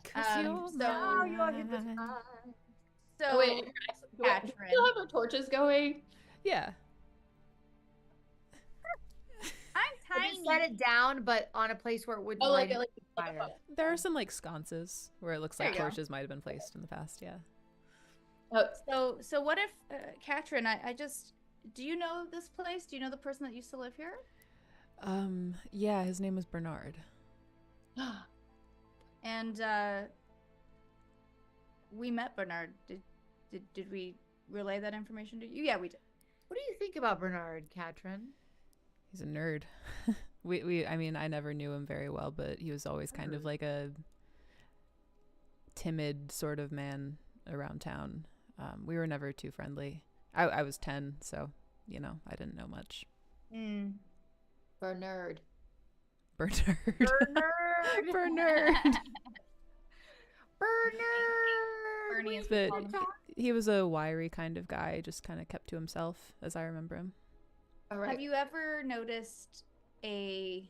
Because Um, you're so- Now you're mine. hypnotized. So, Oh, wait, do we Katrin. still have our torches going? Yeah. I'm I just set tiny. it down, but on a place where it wouldn't Oh, light like a fire. There are some like sconces where it looks There like you go. torches might have been placed in the past. Yeah. oh, So what if, Katrin? I just do you know this place? Do you know the person that used to live here? Yeah, his name was Bernard. And we met Bernard. Did we relay that information to you? Yeah, we did. What do you think about Bernard, Katrin? He's a nerd. I mean, I never knew him very well, but he was always kind of like a timid sort of man around town. We were never too friendly. I was 10, so, you know, I didn't know much. Bernard. Bernard. Bernard. Bernard. Bernie is But he was a wiry kind of guy, just kind of kept to himself, as I remember him. All right. Have you ever noticed a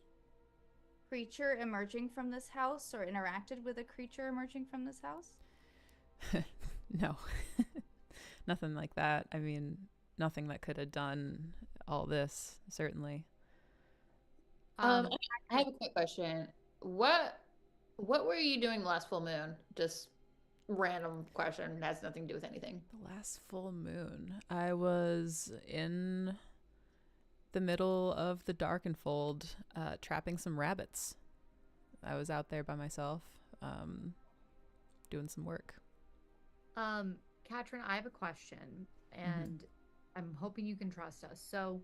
creature emerging from this house or interacted with a creature emerging from this house? No. Nothing like that. I mean, nothing that could have done all this, certainly. I have a quick question. What were you doing last full moon? Just random question. Has nothing to do with anything. The last full moon. I was in the middle of the Darkenfold, trapping some rabbits. I was out there by myself, doing some work. Katrin, I have a question, and I'm hoping you can trust us. So,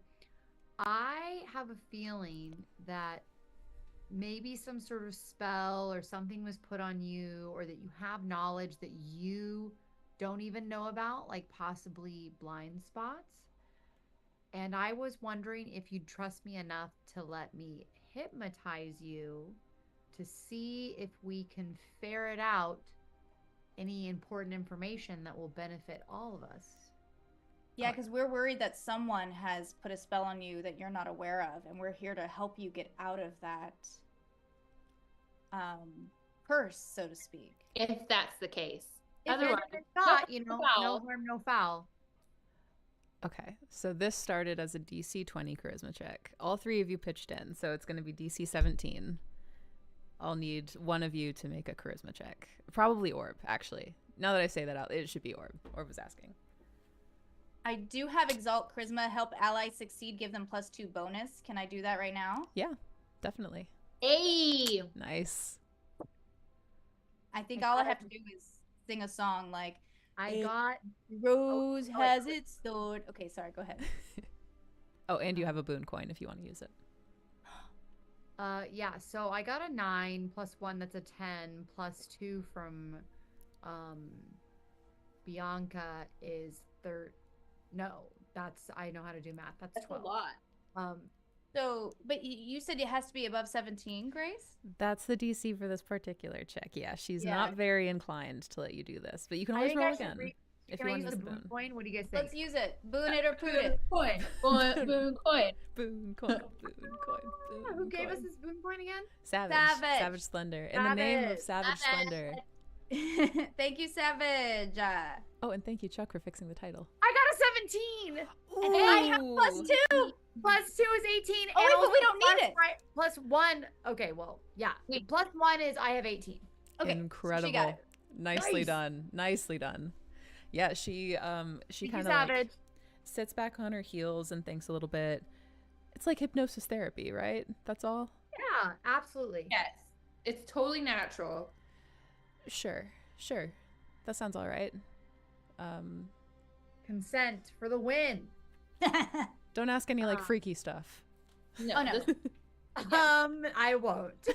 I have a feeling that maybe some sort of spell or something was put on you, or that you have knowledge that you don't even know about, like possibly blind spots. And I was wondering if you'd trust me enough to let me hypnotize you to see if we can ferret out any important information that will benefit all of us. Yeah, because we're worried that someone has put a spell on you that you're not aware of, and we're here to help you get out of that curse, so to speak. If that's the case. Otherwise, if not, you know, no harm, no foul. Okay, so this started as a DC 20 charisma check. All three of you pitched in, so it's going to be DC 17. I'll need one of you to make a charisma check. Probably Orb, actually. Now that I say that out, it should be Orb. Orb was asking. I do have Exalt Charisma, help allies succeed, give them +2 bonus. Can I do that right now? Yeah, definitely. Hey! Nice. I think all I have to do is sing a song like, I got Rose has its sword. Okay, sorry, go ahead. Oh, and you have a boon coin if you want to use it. yeah, so I got a 9 +1, that's a 10, +2 from Bianca is no, I know how to do math. That's 12. a lot. So, but you said it has to be above 17, Grace? That's the DC for this particular check. Yeah, she's not very inclined to let you do this, but you can always roll again if you want to use the boon coin. What do you guys think? Let's use it. Boon it or poot it. Coin. Boon coin. Boon coin. Boon coin. Who gave us this boon coin again? Savage Splendor. In the name of Savage Splendor. Thank you, Savage. Oh, and thank you, Chuck, for fixing the title. I got a 17. And I have +2. +2 is 18. Oh, wait, but we don't need it. +1. Okay, well, yeah. +1 is I have 18. Okay, incredible. So she got it. Nicely done. Nicely done. Yeah, she kind of like sits back on her heels and thinks a little bit. It's like hypnosis therapy, right? That's all? Yeah, absolutely. Yes. It's totally natural. Sure. That sounds all right. Consent for the win. Don't ask any like freaky stuff. No. Oh, no. I won't.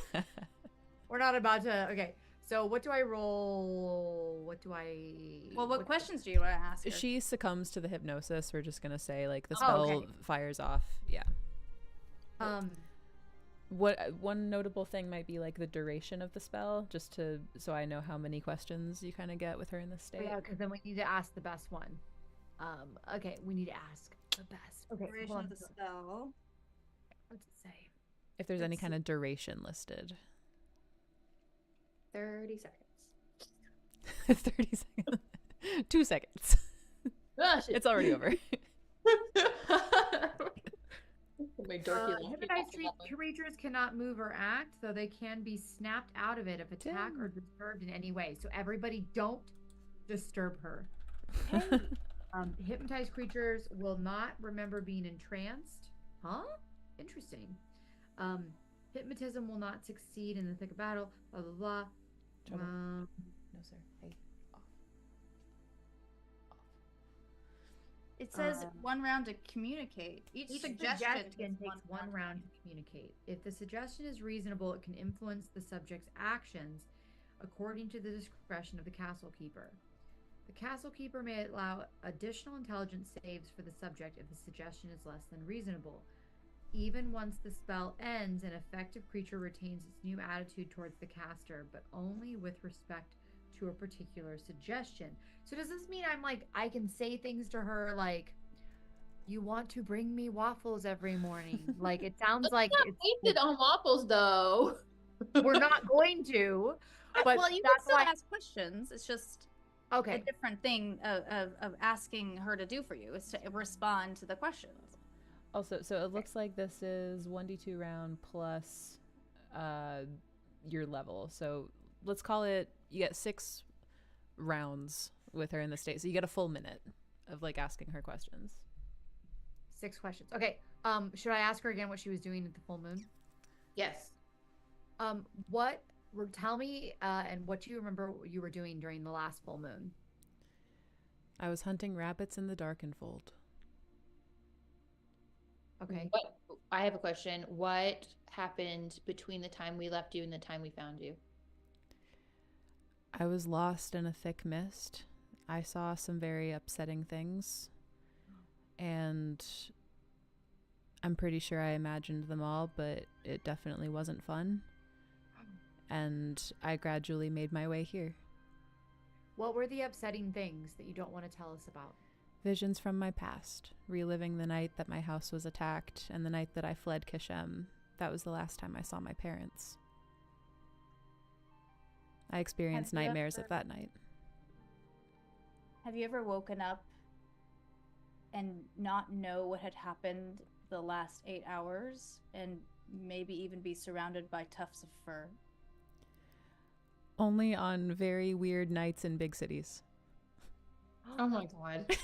We're not about to. Okay. So what do I roll? Well, what questions do you want to ask her? She succumbs to the hypnosis. We're just gonna say like the spell fires off. Yeah. What one notable thing might be like the duration of the spell, just so I know how many questions you kind of get with her in this state. Yeah, because then we need to ask the best one. Okay, we need to ask the best. Okay, duration of the spell. What's it say? If there's any kind of duration listed. 30 seconds. 30 seconds. 2 seconds. Oh, shit. It's already over. Hypnotized creatures cannot move or act, though they can be snapped out of it if attacked or disturbed in any way. So everybody don't disturb her. Hey. Hypnotized creatures will not remember being entranced. Huh? Interesting. Um, Hypnotism will not succeed in the thick of battle. Blah blah blah. Trouble. No, sir. Hey, off. It says 1 round to communicate. Each suggestion takes one round to communicate. If the suggestion is reasonable, it can influence the subject's actions according to the discretion of the castle keeper. The castle keeper may allow additional intelligence saves for the subject if the suggestion is less than reasonable. Even once the spell ends, an effective creature retains its new attitude towards the caster, but only with respect to a particular suggestion. So does this mean I can say things to her like, you want to bring me waffles every morning? Like, it sounds like it's wasted on waffles, though. We're not going to. But well, you can still ask questions. It's just a different thing of asking her to do for you is to respond to the questions. Also, so it looks like this is 1d2 round plus your level. So let's call it, you get 6 rounds with her in the state. So you get a full minute of like asking her questions. 6 questions. Okay. Should I ask her again what she was doing at the full moon? Yes. Tell me and what you remember you were doing during the last full moon. I was hunting rabbits in the Darkenfold. Okay. I have a question. What happened between the time we left you and the time we found you? I was lost in a thick mist. I saw some very upsetting things. And I'm pretty sure I imagined them all, but it definitely wasn't fun. And I gradually made my way here. What were the upsetting things that you don't want to tell us about? Visions from my past, reliving the night that my house was attacked and the night that I fled Kishem. That was the last time I saw my parents. I experienced nightmares of that night. Have you ever woken up and not know what had happened the last 8 hours and maybe even be surrounded by tufts of fur? Only on very weird nights in big cities. Oh my god.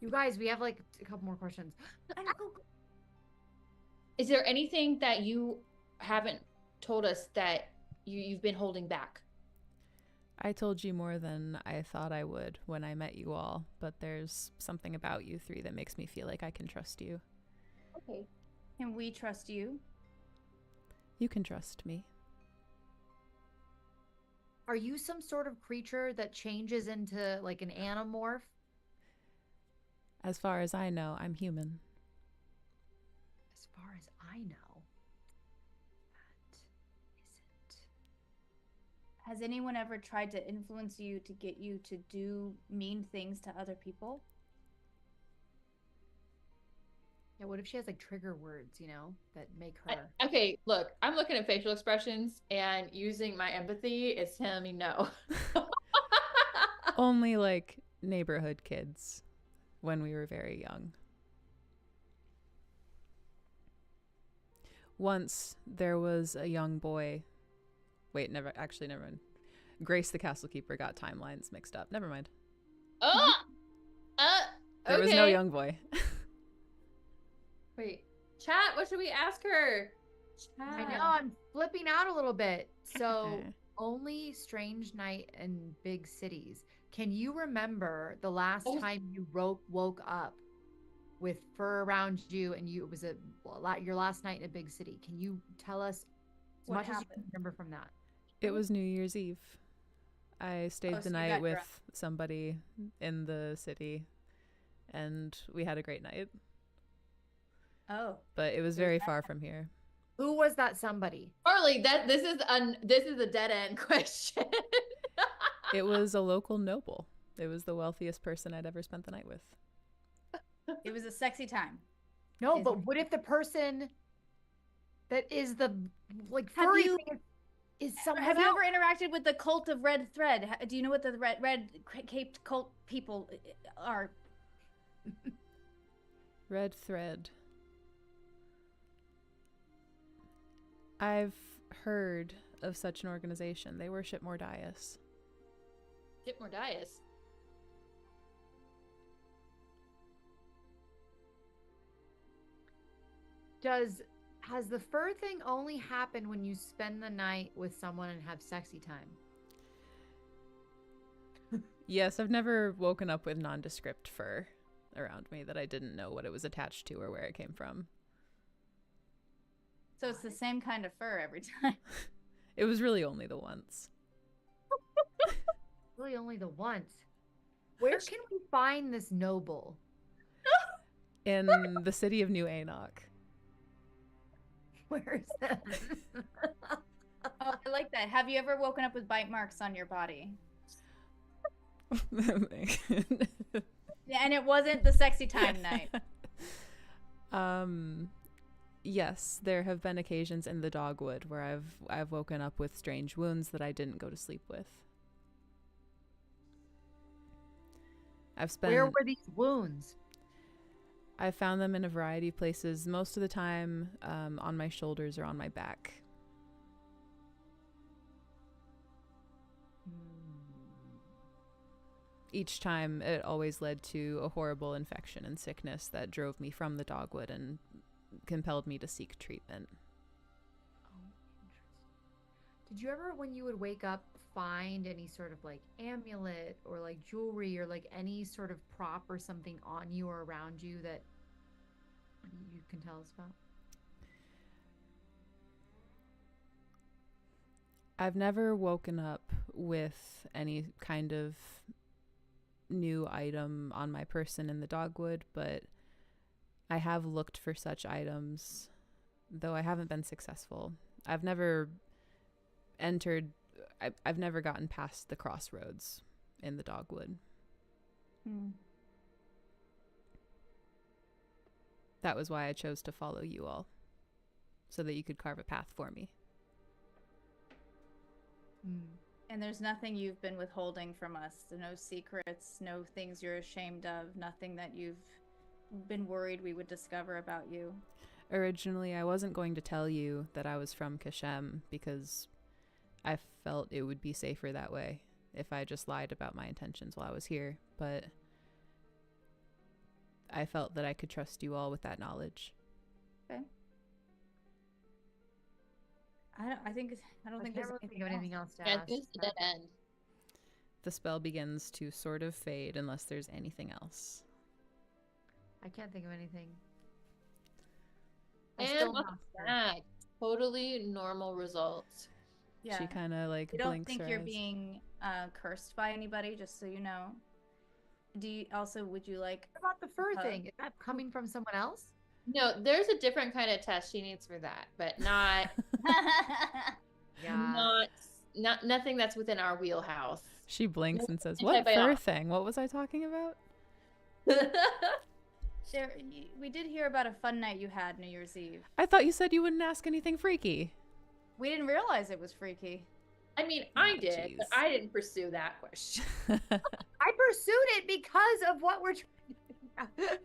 You guys, we have like a couple more questions. Is there anything that you haven't told us that you've been holding back? I told you more than I thought I would when I met you all, but there's something about you 3 that makes me feel like I can trust you. Okay. Can we trust you? You can trust me. Are you some sort of creature that changes into like an animorph? As far as I know, I'm human. As far as I know, that isn't. Has anyone ever tried to influence you to get you to do mean things to other people? Yeah, what if she has like trigger words, that make her... Okay, look, I'm looking at facial expressions and using my empathy is telling me no. Only like neighborhood kids when we were very young. Once there was a young boy. Wait, never mind. Grace the Castle Keeper got timelines mixed up. Never mind. There was no young boy. Wait, chat, what should we ask her? Chat. I know, I'm flipping out a little bit. So, only strange night in big cities. Can you remember the last time you woke up with fur around you and it was your last night in a big city? Can you tell us as much as you can remember from that? It was New Year's Eve. I stayed the night with somebody in the city and we had a great night. Oh. But it was very far from here. Who was that somebody? Harley, this is a dead end question. It was a local noble. It was the wealthiest person I'd ever spent the night with. It was a sexy time. No, but what if the person that is the furry thing is someone Have you ever interacted with the cult of Red Thread? Do you know what the red caped cult people are? Red Thread. I've heard of such an organization. They worship Mordias. Get Mordias. Has the fur thing only happened when you spend the night with someone and have sexy time? Yes, I've never woken up with nondescript fur around me that I didn't know what it was attached to or where it came from. So it's the same kind of fur every time. It was really only the once. Really only the once. Where can we find this noble? In the city of New Enoch. Where is that? Oh, I like that. Have you ever woken up with bite marks on your body? Yeah, and it wasn't the sexy time night. Yes, there have been occasions in the dogwood where I've woken up with strange wounds that I didn't go to sleep with. Where were these wounds? I found them in a variety of places, most of the time on my shoulders or on my back. Each time it always led to a horrible infection and sickness that drove me from the dogwood and compelled me to seek treatment. Oh, interesting. Did you ever, when you would wake up, find any sort of like amulet or like jewelry or like any sort of prop or something on you or around you that you can tell us about? I've never woken up with any kind of new item on my person in the dogwood, but I have looked for such items, though I haven't been successful. I've never gotten past the crossroads in the dogwood. That was why I chose to follow you all, so that you could carve a path for me. And there's nothing you've been withholding from us. No secrets, no things you're ashamed of, nothing that you've been worried we would discover about you. Originally, I wasn't going to tell you that I was from Kashem because I felt it would be safer that way if I just lied about my intentions while I was here, but I felt that I could trust you all with that knowledge. Okay. I don't think there's really think of anything else to Yeah, ask. it's a dead end. The spell begins to sort of fade unless there's anything else. I can't think of anything. And welcome back. Totally normal results. Yeah. She kind of like You don't blinks think her you're eyes. being cursed by anybody, just so you know. Would you like What about the fur thing? Is that coming from someone else? No, there's a different kind of test she needs for that, but not Yeah. nothing that's within our wheelhouse. She blinks and says, It's "What fur antibiotic. thing? What was I talking about?" We did hear about a fun night you had New Year's Eve. I thought you said you wouldn't ask anything freaky. We didn't realize it was freaky. I mean, I Oh, did, but jeez. I didn't pursue that question. I pursued it because of what we're trying.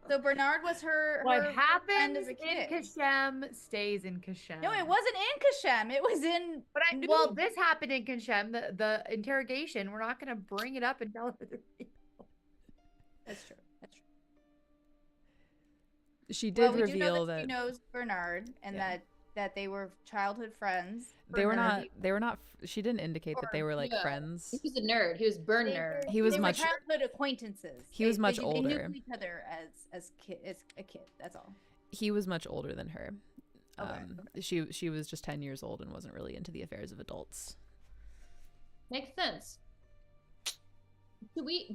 So Bernard was her What friend happens as a in kid. Kashem stays in Kashem. No, it wasn't in Kashem. It was in. But well, this happened in Kashem. The interrogation. We're not going to bring it up and tell other people. That's true. That's true. She did We do reveal know that she knows Bernard and Yeah. that they were childhood friends. they were Bernard. not. She didn't indicate that they were like Yeah. friends. He was a nerd. He was burn They nerd. were- He was they were much- childhood acquaintances. He was much They older. knew each other as a kid. That's all. He was much older than her. Okay. She was just 10 years old and wasn't really into the affairs of adults. Makes sense. Should we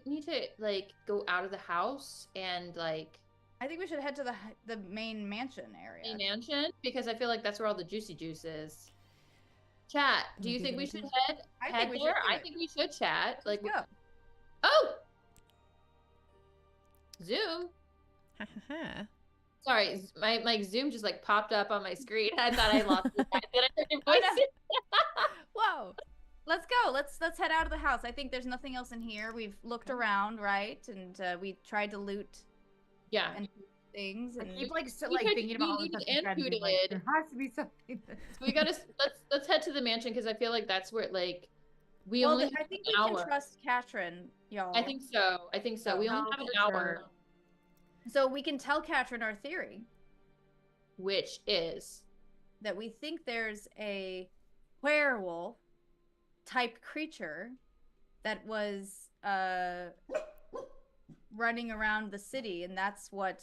need to like go out of the house and like I think we should head to the main mansion area. a mansion? Because I feel like that's where all the juicy juice is. Chat, do you think we should head I head think we should there? do I it. think we should chat. Like Let's go. oh Zoom. Sorry, my Zoom just like popped up on my screen. I thought I lost it. Then I heard your voice. Whoa. Let's go. Let's head out of the house. I think there's nothing else in here. We've looked around, right? And we tried to loot Yeah. and things. I And keep like We tried thinking about all the tweeted stuff you and said and being like, tweeted. there has to be something. We gotta let's head to the mansion because I feel like that's where like we well, only have I think an we hour. can trust Katrin, y'all. I think so. I think so. We only Oh, have an for hour, sure. So we can tell Katrin our theory which is that we think there's a werewolf type creature that was running around the city, and that's what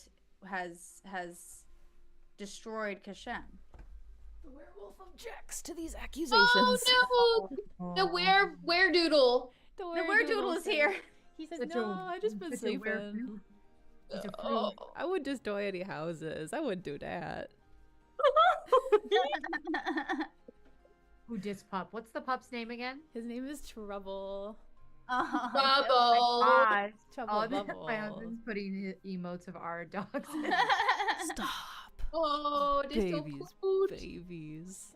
has destroyed Kashem. The werewolf objects to these accusations. oh no, the were-doodle. The werdoodle is here. He said, Such "No, a- I just been such a sleeping. werewolf. He's a Oh. fruit. I wouldn't destroy any houses. I wouldn't do that." Who dissed pup? What's the pup's name again? His name is Trouble. Oh, Bubble. Gosh. Trouble Oh, Bubbles. my husband's putting emotes of our dogs. Stop. Oh, they're so Babies, cute. babies.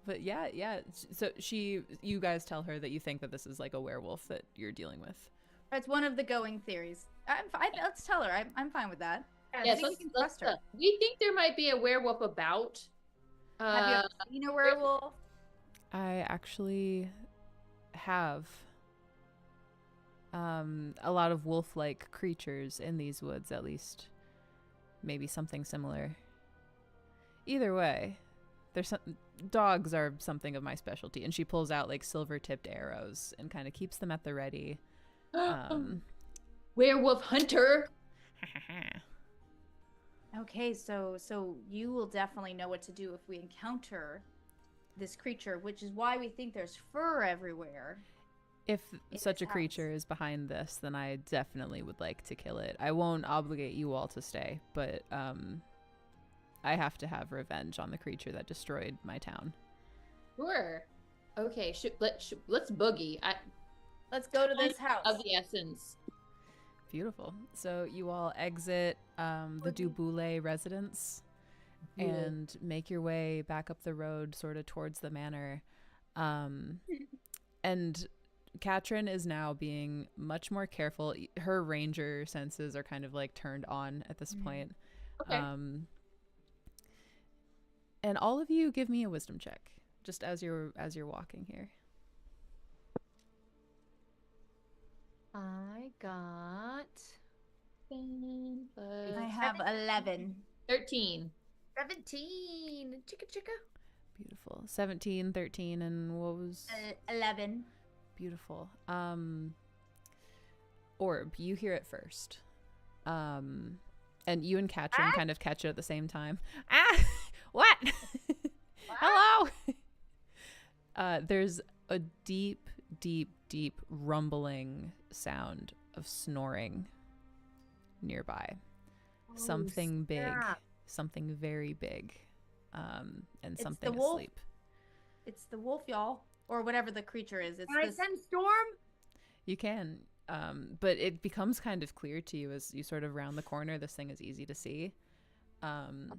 But yeah. So you guys tell her that you think that this is like a werewolf that you're dealing with. It's one of the going theories. Let's tell her. I'm fine with that. I Yes, think we can trust her. we think there might be a werewolf about. Have you ever seen a werewolf? I actually have a lot of wolf-like creatures in these woods, at least. Maybe something similar. Either way, dogs are something of my specialty, and she pulls out like silver-tipped arrows and kind of keeps them at the ready. Werewolf hunter. Okay, so you will definitely know what to do if we encounter this creature, which is why we think there's fur everywhere. If In such a this creature house. is behind this, then I definitely would like to kill it. I won't obligate you all to stay, but I have to have revenge on the creature that destroyed my town. Sure. Okay. Let's boogie. Let's go to this house. Of the essence. Beautiful. So you all exit the Duboulay residence and make your way back up the road sort of towards the manor. And Katrin is now being much more careful. Her ranger senses are kind of like turned on at this point. Okay. And all of you give me a wisdom check just as you're walking here. I got I have 11. 13. 17. Chicka chicka. Beautiful. 17, 13, and what was 11. beautiful. Orb, you hear it first. And you and Katrin kind of catch it at the same time. What? Hello. There's a deep rumbling sound of snoring nearby. Something big, something very big, and something the wolf. asleep. It's the wolf, y'all, or whatever the creature is. It's Can I this. send Storm? You can, but it becomes kind of clear to you as you sort of round the corner. This thing is easy to see. Okay.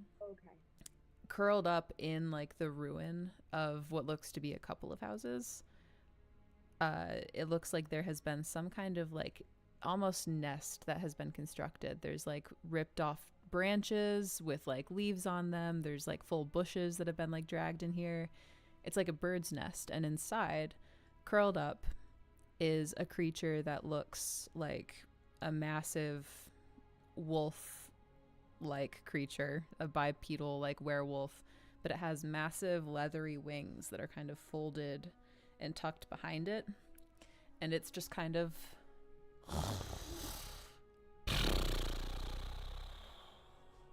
Curled up in like the ruin of what looks to be a couple of houses. It looks like there has been some kind of like almost nest that has been constructed. There's like ripped off branches with like leaves on them. There's like full bushes that have been like dragged in here. It's like a bird's nest, and inside, curled up, is a creature that looks like a massive wolf-like creature, a bipedal like werewolf, but it has massive leathery wings that are kind of folded and tucked behind it, and it's just kind of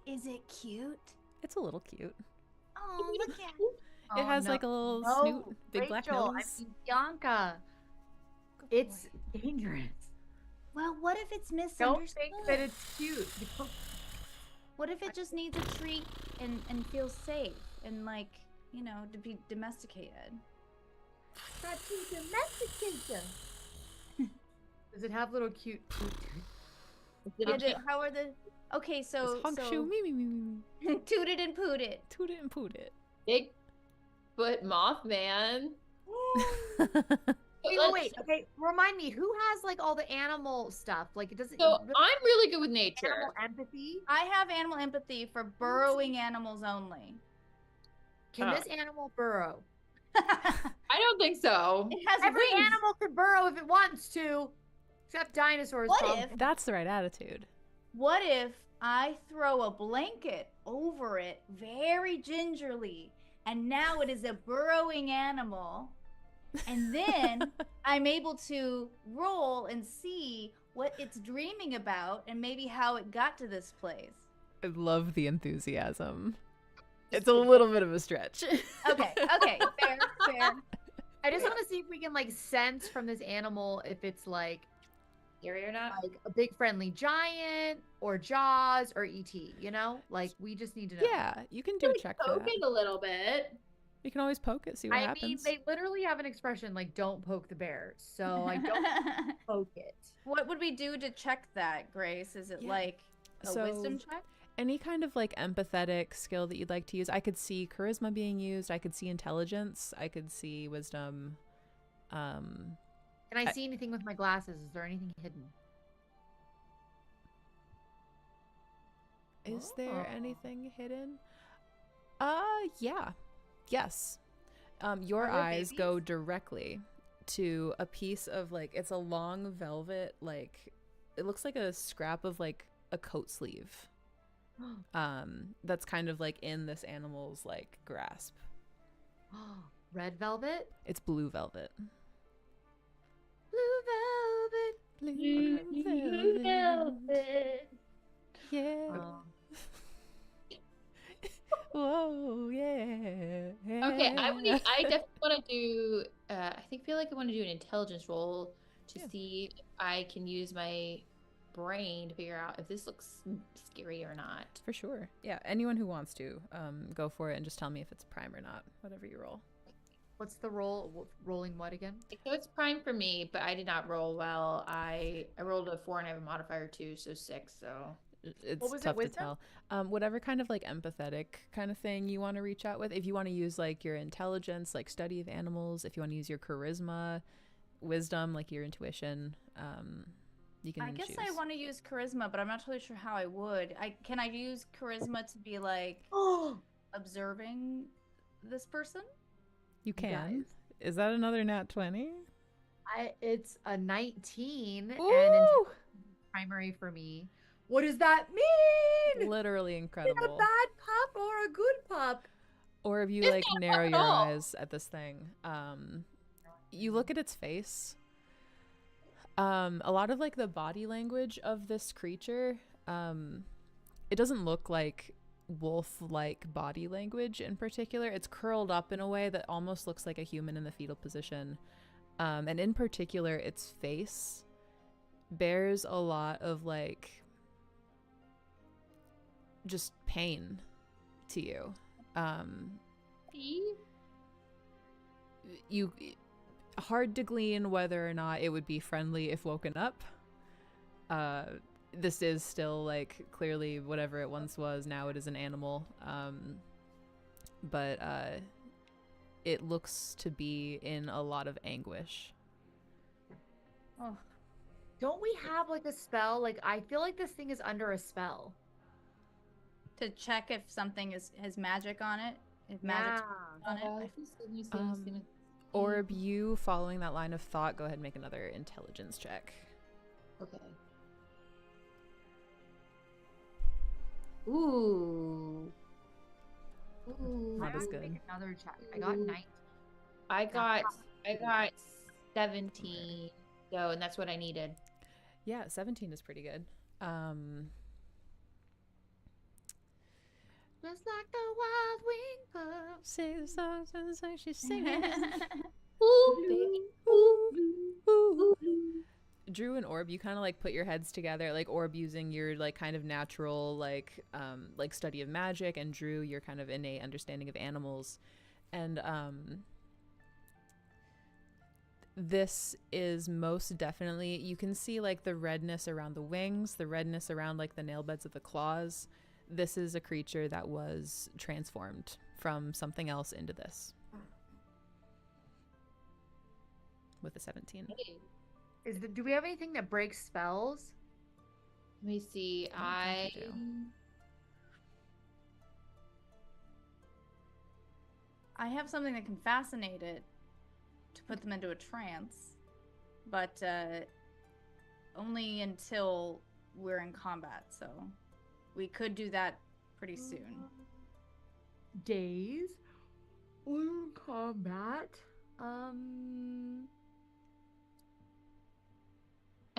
Is it cute? it's a little cute. Oh, look at It has like a little snoot, big black Rachel, nose. I mean, Bianca. It's dangerous. Well, what if it's Don't misunderstood? think that it's cute. Don't- What if it just needs a treat and feels safe and like, you know, to be domesticated? Does it have little cute? How are the? Okay, so It's honk shoe, me, me, me, me, me. toot it and poot it. Toot it and poot it. Bigfoot Mothman. Wait. Okay, remind me, who has like all the animal stuff? Like, it doesn't. So I'm really good with nature. Animal empathy. I have animal empathy for burrowing animals only. Can this animal burrow? I don't think so. It has Every wings. animal can burrow if it wants to, except dinosaurs. What if That's the right attitude. What if I throw a blanket over it very gingerly, and now it is a burrowing animal, and then I'm able to roll and see what it's dreaming about and maybe how it got to this place? I love the enthusiasm. It's a little bit of a stretch. Okay, fair. I just want to see if we can like sense from this animal if it's like Scary or not? a big friendly giant or Jaws or ET. You know, like we just need to know. Yeah, you can do a check for Poke that. it a little bit. You can always poke it, see what I happens. mean, they literally have an expression like "Don't poke the bear," so I don't poke it. What would we do to check that, Grace? Is it like a wisdom check? Any kind of like empathetic skill that you'd like to use. I could see charisma being used. I could see intelligence. I could see wisdom. Can I see anything with my glasses? Is there anything hidden? Is there anything hidden? Yeah. Yes. Your Are there eyes go babies? directly to a piece of like, it's a long velvet, like, it looks like a scrap of like a coat sleeve. That's kind of like in this animal's like grasp. Red velvet? It's blue velvet. Blue velvet. Blue velvet. Yeah. Whoa, yeah. Okay, I definitely want to do. Feel like I want to do an intelligence roll to see if I can use my brain to figure out if this looks scary or not. For sure. Yeah, anyone who wants to, go for it and just tell me if it's prime or not, whatever you roll. What's the roll? Rolling what again? So it's prime for me, but I did not roll well. I rolled a 4 and I have a modifier 2, so 6. So It's What was it, tough to wisdom? tell. Whatever kind of like empathetic kind of thing you want to reach out with. If you want to use like your intelligence, like study of animals, if you want to use your charisma, wisdom, like your intuition, you can I guess choose. I want to use charisma, but I'm not totally sure how I would. Can I use charisma to be like observing this person? You can. Guys. Is that another nat 20? It's a 19 and Ooh! primary for me. What does that mean? Literally Is it a incredible. bad pup or a good pup? Or if you It's like not narrow at your all. eyes at this thing, you look at its face. A lot of like the body language of this creature, it doesn't look like wolf-like body language in particular. It's curled up in a way that almost looks like a human in the fetal position. And in particular, its face bears a lot of like just pain to you. You hard to glean whether or not it would be friendly if woken up. This is still like clearly whatever it once was. Now it is an animal. But it looks to be in a lot of anguish. Oh, Don't we have like a spell? Like I feel like this thing is under a spell. to check if something has magic on it, if magic's on it. Orb, you following that line of thought, go ahead and make another intelligence check. Okay. Ooh. Not as I good. make another check. I got 19. I got 17. So, and that's what I needed. Yeah, 17 is pretty good. Just like the wild wing bird. Say the songs and the she's singing. Ooh, baby. Ooh. Drew and Orb, you kind of like put your heads together, like Orb using your like kind of natural like study of magic, and Drew your kind of innate understanding of animals, and this is most definitely, you can see like the redness around the wings, the redness around like the nail beds of the claws. This is a creature that was transformed from something else into this. with a 17. Hey, Do we have anything that breaks spells? let me see. I don't think you do. I have something that can fascinate it to put them into a trance, but only until we're in combat. So we could do that pretty soon. Days? We're in combat. I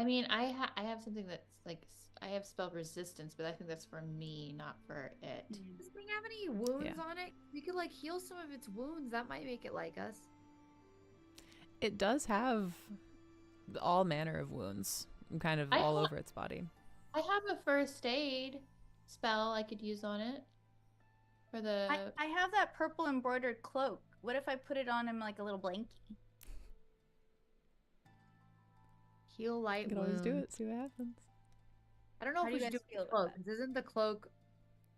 mean, I have something that's like I have spell resistance, but I think that's for me, not for it. Does this thing have any wounds on it? We could like heal some of its wounds. That might make it like us. It does have all manner of wounds, kind of all over its body. I have a first aid spell I could use on it. For the I have that purple embroidered cloak. What if I put it on him like a little blankie? Heal light You can wounds. always do it. See what happens. I don't know How if do we you should do guys it feel with about cloak. 'Cause isn't the cloak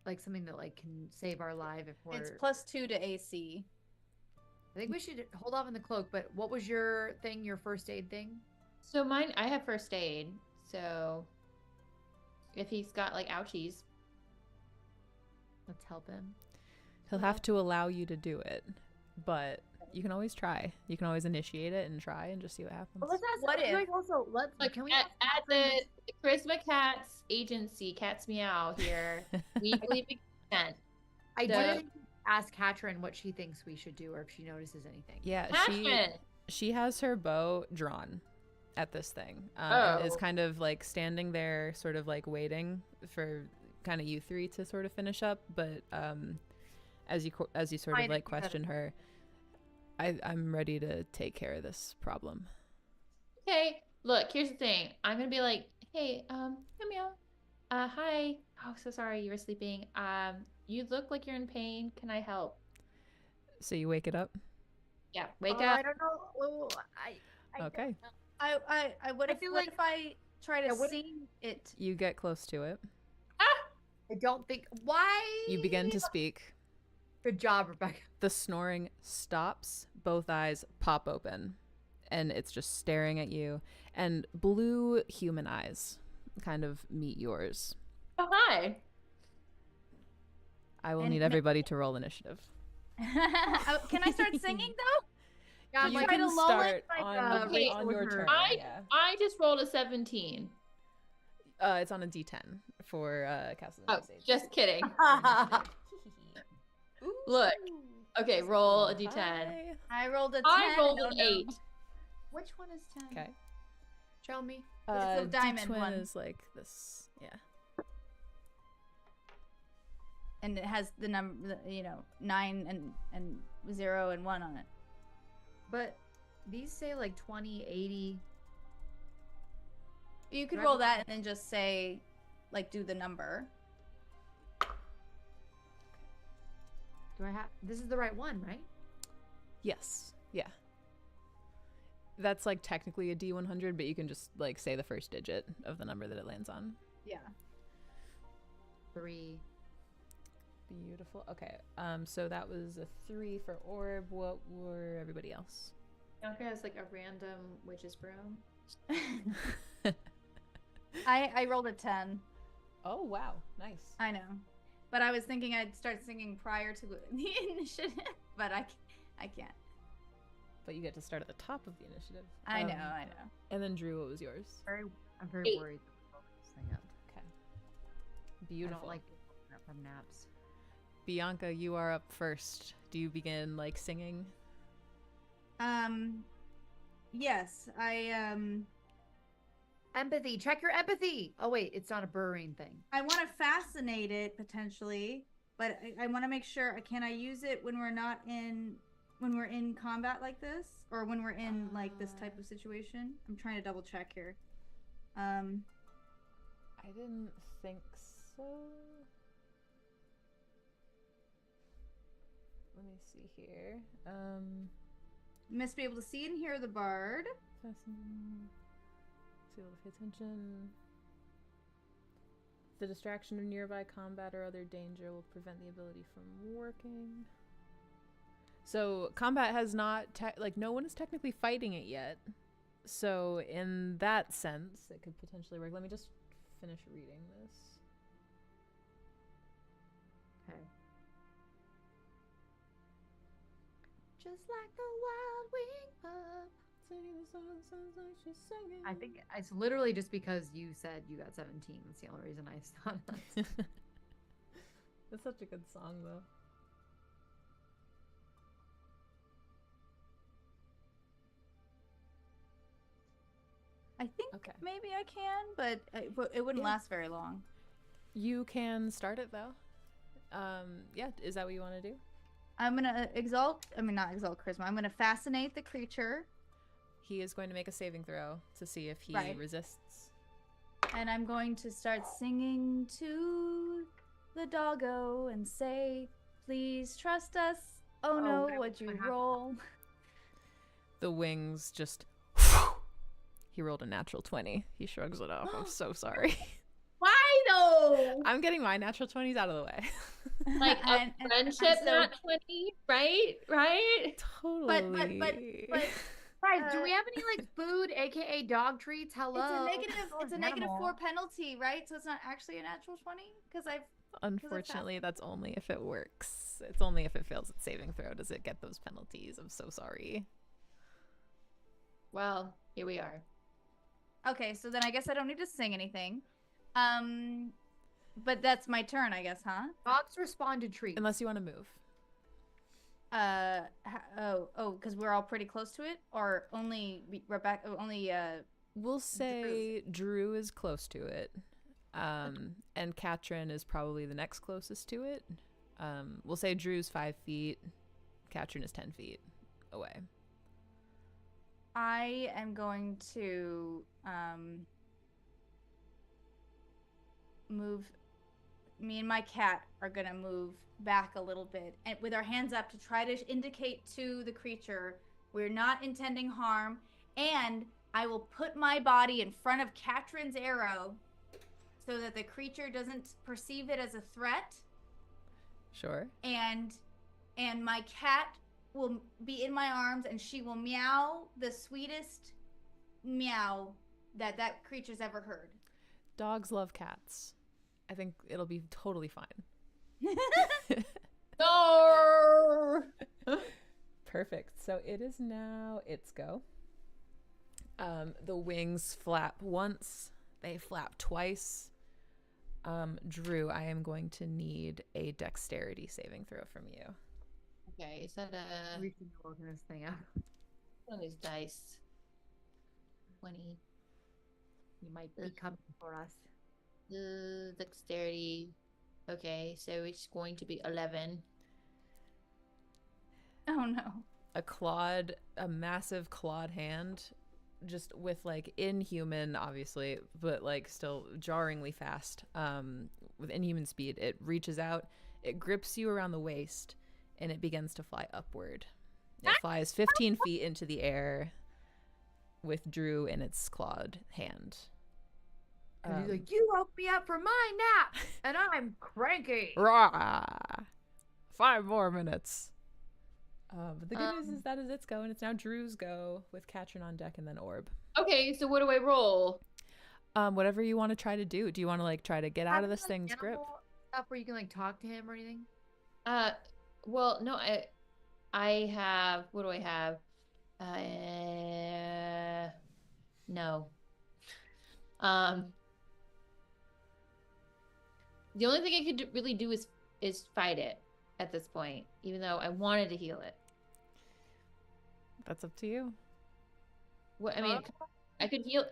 like something that like can save our life if we're? It's +2 to AC. I think we should hold off on the cloak. But what was your thing? Your first aid thing? So mine, I have first aid. So if he's got like ouchies, Let's help him. He'll have to allow you to do it, but you can always try. You can always initiate it and try and just see what happens. Well, let's ask. What if- Like also, let's. look, Can we at, ask at the Charisma Cats agency, Cats Meow here, we believe in consent. I So- did ask Katrin what she thinks we should do, or if she notices anything. Yeah, Passion. she has her bow drawn at this thing. And is Oh. kind of like standing there, sort of like waiting for kind of you three to sort of finish up. But as you sort Fine, of like you got it. question her, I'm ready to take care of this problem. Okay, look, here's the thing. I'm gonna be like, hey, meow. Hi. Oh, so sorry you were sleeping. You look like you're in pain. Can I help? So you wake it up. Yeah, wake I up. don't know. Oh, I Okay. What I if feel what like- if I try to Yeah, what- sing it? You get close to it. I don't think. Why? You begin to speak. Good job, Rebecca. The snoring stops, both eyes pop open, and it's just staring at you. And blue human eyes kind of meet yours. Oh, hi. I will And need ma- everybody to roll initiative. Can I start singing though? Yeah, You like, can trying to lull start it, like, on, okay, on with your her. turn. I Yeah. I just rolled a 17. It's on a D10 for Castle Oh, of Sage. just kidding. Look. Okay, roll a d10. Hi. I rolled a 10. I rolled Oh, an no. 8. Which one is 10? Okay. Show me. It's the diamond D20 one. is like this. Yeah. And it has the number, 9 and 0 and 1 on it. But these say like 20, 80. You could Do I roll have- that and then just say, like, do the number. Do I have? This is the right one, right? Yes. Yeah. That's like technically a D100, but you can just like say the first digit of the number that it lands on. Yeah. 3. Beautiful. Okay. So that was a 3 for Orb. What were everybody else? Bianca has like a random witch's broom. I rolled a 10. Oh wow, nice. I know. But I was thinking I'd start singing prior to the initiative, but I can't. But you get to start at the top of the initiative. I know. And then Drew, what was yours? I'm very 8. worried about this thing up. Okay. I Beautiful. don't like waking up from naps. Bianca, you are up first. Do you begin like singing? Yes, Empathy. Check your empathy. Oh wait, it's not a burrowing thing. I want to fascinate it potentially, but I want to make sure. Can I use it when we're not when we're in combat like this, or when we're in like this type of situation? I'm trying to double check here. I didn't think so. Let me see here. You must be able to see and hear the bard. Fascinating. So able to pay attention. The distraction of nearby combat or other danger will prevent the ability from working. So combat has not like no one is technically fighting it yet. So in that sense, it could potentially work. Let me just finish reading this. Okay. Just like the wild wing pup. Singing the song sounds like she's singing. I think it's literally just because you said you got 17. That's the only reason I thought that. That's such a good song, though. I think Okay. maybe I can, but it wouldn't Yeah. last very long. You can start it though. Yeah. Is that what you want to do? I'm gonna not exalt charisma. I'm gonna fascinate the creature, He is going to make a saving throw to see if he Right. resists. and I'm going to start singing to the doggo and say, "Please trust us." Oh no, wait, what'd you what happened? roll? The wings just. He rolled a natural 20. He shrugs it off. I'm so sorry. Why though? I'm getting my natural 20s out of the way. Like a And friendship, so- not 20, right? Right? Totally. but Guys, do we have any like food, aka dog treats? Hello. it's a negative 4 penalty, right? So it's not actually a natural 20 because I've Unfortunately, that's only if it works. It's only if it fails its saving throw does it get those penalties. I'm so sorry. Well, here we are. Okay, so then I guess I don't need to sing anything. But that's my turn, I guess, huh? Dogs respond to treats. Unless you want to move. Because we're all pretty close to it, or only Rebecca, We'll say Drew is close to it. And Katrin is probably the next closest to it. We'll say Drew's 5 feet. Katrin is 10 feet away. I am going to move. Me and my cat are gonna move back a little bit, and with our hands up to try to indicate to the creature we're not intending harm. And I will put my body in front of Katrin's arrow so that the creature doesn't perceive it as a threat. Sure. And my cat will be in my arms, and she will meow the sweetest meow that creature's ever heard. Dogs love cats. I think it'll be totally fine. No. Perfect. So it is now its go. The wings flap once. They flap twice. Drew, I am going to need a dexterity saving throw from you. Okay, is that We should be working this thing out. one of these dice? 20. You might be coming for us. Dexterity. Okay, so it's going to be 11. Oh no. A massive clawed hand, just with like inhuman, obviously, but like still jarringly fast, with inhuman speed. It reaches out, it grips you around the waist, and it begins to fly upward. It flies 15 feet into the air with Drew in its clawed hand. And he's like, "You woke me up from my nap, and I'm cranky." Rah! 5 more minutes. But the good news is that is its go, and it's now Drew's go with Katrin on deck and then Orb. Okay, so what do I roll? Whatever you want to try to do. Do you want to like try to get out of this thing's grip? Stuff where you can like talk to him or anything. Well, no, I have. What do I have? No. The only thing I could really do is fight it at this point, even though I wanted to heal it. That's up to you. What I mean, I could heal.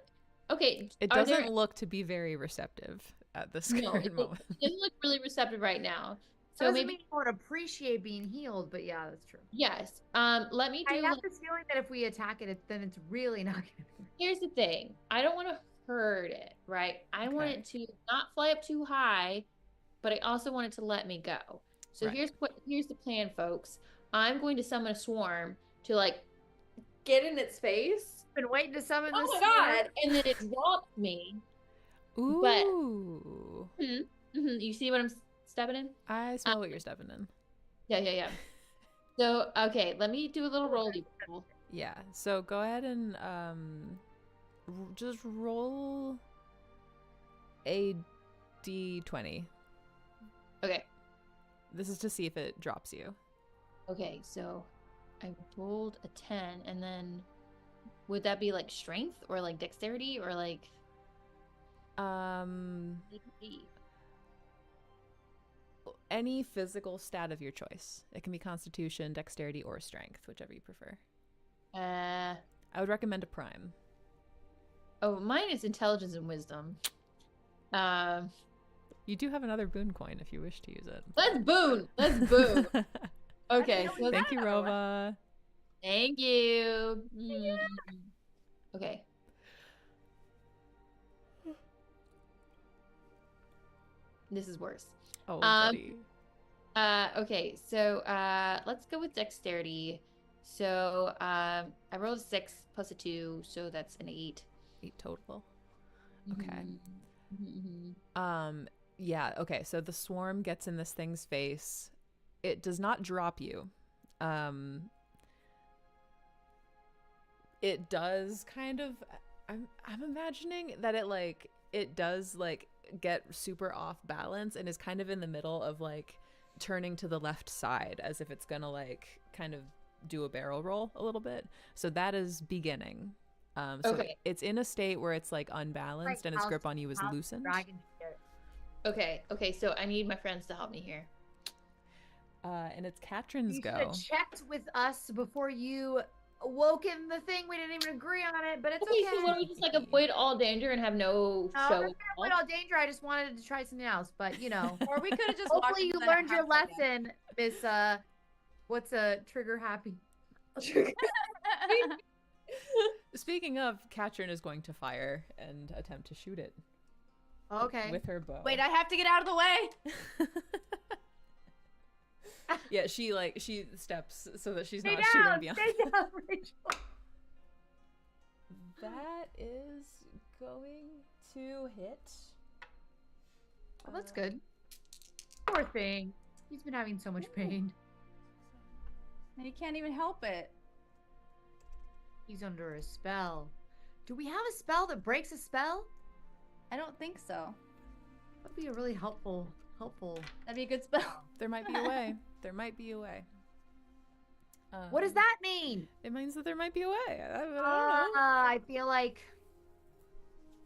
Okay, It are doesn't there- look to be very receptive at this No, current it moment. doesn't look really receptive right now. So So doesn't maybe mean I would appreciate being healed, but yeah, that's true. yes. Let me do. I have this feeling that if we attack it, then it's really not gonna be. Here's the thing. I don't want to hurt it, right? I want Okay. it to not fly up too high, but I also want it to let me go. So Right. here's the plan, folks. I'm going to summon a swarm to like get in its face. Been waiting to summon Oh this. my god! And then it drops me. Ooh. You see what I'm stepping in? I smell what you're stepping in. Yeah. So, okay, let me do a little roll-y roll. Yeah. So go ahead and just roll a d20. Okay. This is to see if it drops you. Okay, so I rolled a 10, and then would that be like strength or like dexterity or like AP? Any physical stat of your choice. It can be constitution, dexterity, or strength, whichever you prefer. I would recommend a prime. Oh, mine is intelligence and wisdom. You do have another boon coin if you wish to use it. Let's boon. Let's boon. Okay. Actually, Thank you, Rova. Thank you. Okay. This is worse. Oh, buddy. Okay, so let's go with dexterity. So I rolled a 6 plus a 2, so that's an 8. 8 total. Okay. Mm-hmm. Yeah, okay. So the swarm gets in this thing's face. It does not drop you. It does kind of I'm imagining that it does get super off balance and is kind of in the middle of turning to the left side as if it's gonna kind of do a barrel roll a little bit. So that is beginning. So Okay. it's in a state where it's unbalanced and its grip on you is loosened. Okay, so I need my friends to help me here. And it's Katrin's You go. should have checked with us before you woken the thing. We didn't even agree on it, but it's okay. So let me just avoid all danger and have no show. Avoid all danger. I just wanted to try something else, but Or we could have just. hopefully you learned your lesson, Miss. What's a trigger happy? Speaking of, Katrin is going to fire and attempt to shoot it. Okay. With her bow. Wait, I have to get out of the way. Yeah, she steps so that she's Stay not down. shooting beyond. Stay down, Rachel. That is going to hit. Well, that's good. Poor thing. He's been having so much pain. And he can't even help it. He's under a spell. Do we have a spell that breaks a spell? I don't think so. That'd be a really helpful. That'd be a good spell. There might be a way. There might be a way. What does that mean? It means that there might be a way. I don't know. I feel like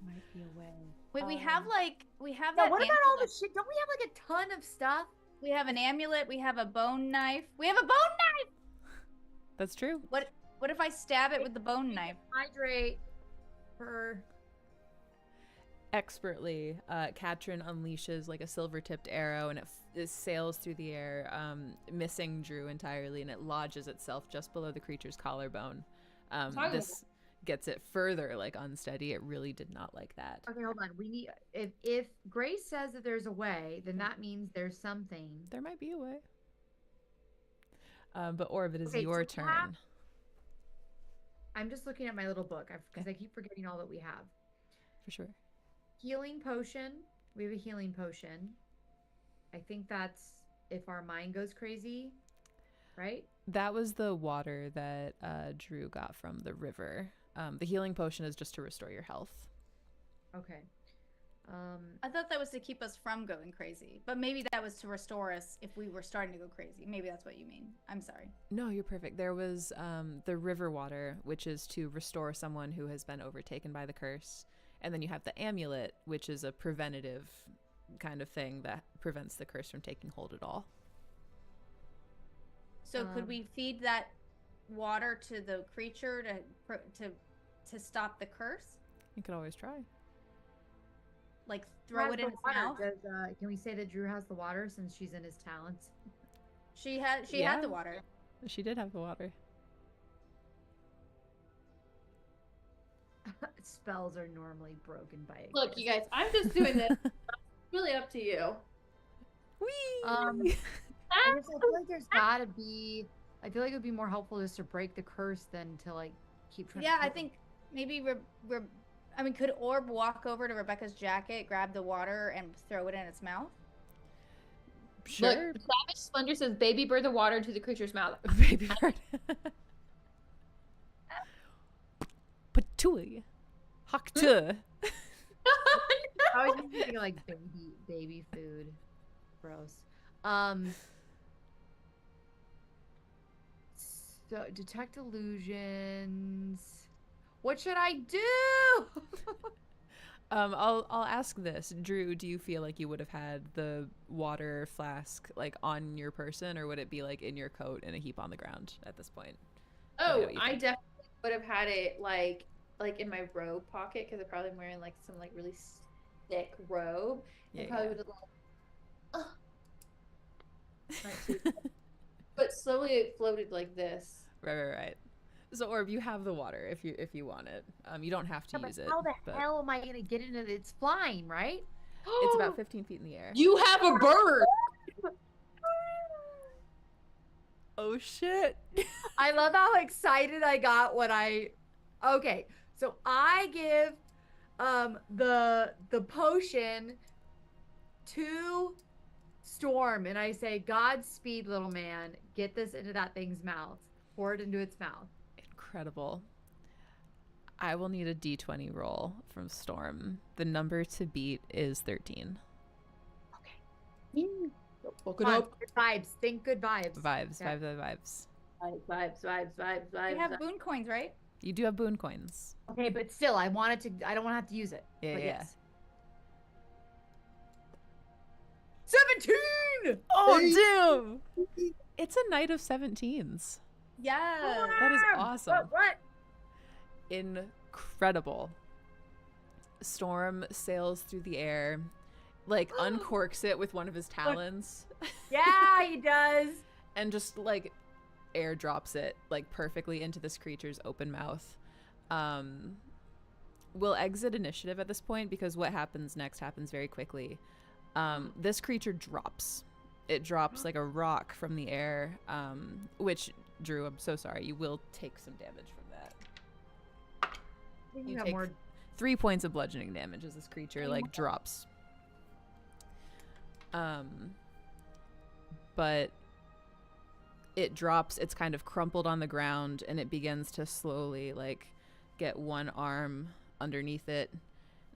might be a way. Wait, we have Yeah, that. what about all the amulet. shit? Don't we have a ton of stuff? We have an amulet. We have a bone knife. We have a bone knife. That's true. What if I stab it with the bone knife? Hydrate her. Expertly, Katrin unleashes a silver-tipped arrow, and it sails through the air, missing Drew entirely, and it lodges itself just below the creature's collarbone. This gets it further unsteady. It really did not like that. Okay, hold on. We need if Grace says that there's a way, then that means there's something. There might be a way. But Orb, it is Okay, your so turn. I'm just looking at my little book because I keep forgetting all that we have. For sure. Healing potion. We have a healing potion. I think that's if our mind goes crazy, right? That was the water that Drew got from the river. The healing potion is just to restore your health. Okay. I thought that was to keep us from going crazy, but maybe that was to restore us if we were starting to go crazy. Maybe that's what you mean. I'm sorry. No, you're perfect. There was the river water, which is to restore someone who has been overtaken by the curse. And then you have the amulet, which is a preventative kind of thing that prevents the curse from taking hold at all. So could we feed that water to the creature to stop the curse? You could always try. Throw it in its mouth? Can we say that Drew has the water since she's in his talents? She had the water. She did have the water. Spells are normally broken by a Look, kiss. you guys, I'm just doing this. It's really up to you. Whee! I feel like there's gotta be. I feel like it would be more helpful just to break the curse than to keep trying. Yeah, to I think maybe could Orb walk over to Rebecca's jacket, grab the water, and throw it in its mouth? Sure. Look, Savage Splendor says baby bird of water to the creature's mouth. Baby bird. Patui. Haktu. I was thinking like baby food. Gross. So detect illusions. What should I do? I'll ask this. Drew, do you feel like you would have had the water flask like on your person, or would it be like in your coat in a heap on the ground at this point? Oh, I definitely would have had it like in my robe pocket, because I'm probably wearing like some like really thick robe. Yeah, I probably would have like, but slowly it floated like this. Right. So, Orb, you have the water if you want it. You don't have to use it. How the but hell am I gonna get into it? It's flying, right? It's about 15 feet in the air. You have a bird. Oh shit! I love how excited I got when I. Okay, so I give the potion to Storm, and I say, "Godspeed, little man. Get this into that thing's mouth. Pour it into its mouth." Incredible. I will need a d20 roll from Storm. The number to beat is 13. Look Come on, good vibes. Think good vibes. Vibes, Okay. vibes. You have boon coins, right? You do have boon coins. Okay, but still, I don't want to have to use it. Yeah, But yeah. yes. 17! Oh, damn! It's a night of 17s. Yeah. That is awesome. What? Incredible. Storm sails through the air, like uncorks it with one of his talons, Yeah, he does. and just like airdrops it like perfectly into this creature's open mouth. We'll exit initiative at this point because what happens next happens very quickly. This creature drops. It drops like a rock from the air, which, Drew, I'm so sorry. You will take some damage from that. You have take more. 3 points of bludgeoning damage as this creature like drops. But it drops. It's kind of crumpled on the ground, and it begins to slowly like get one arm underneath it,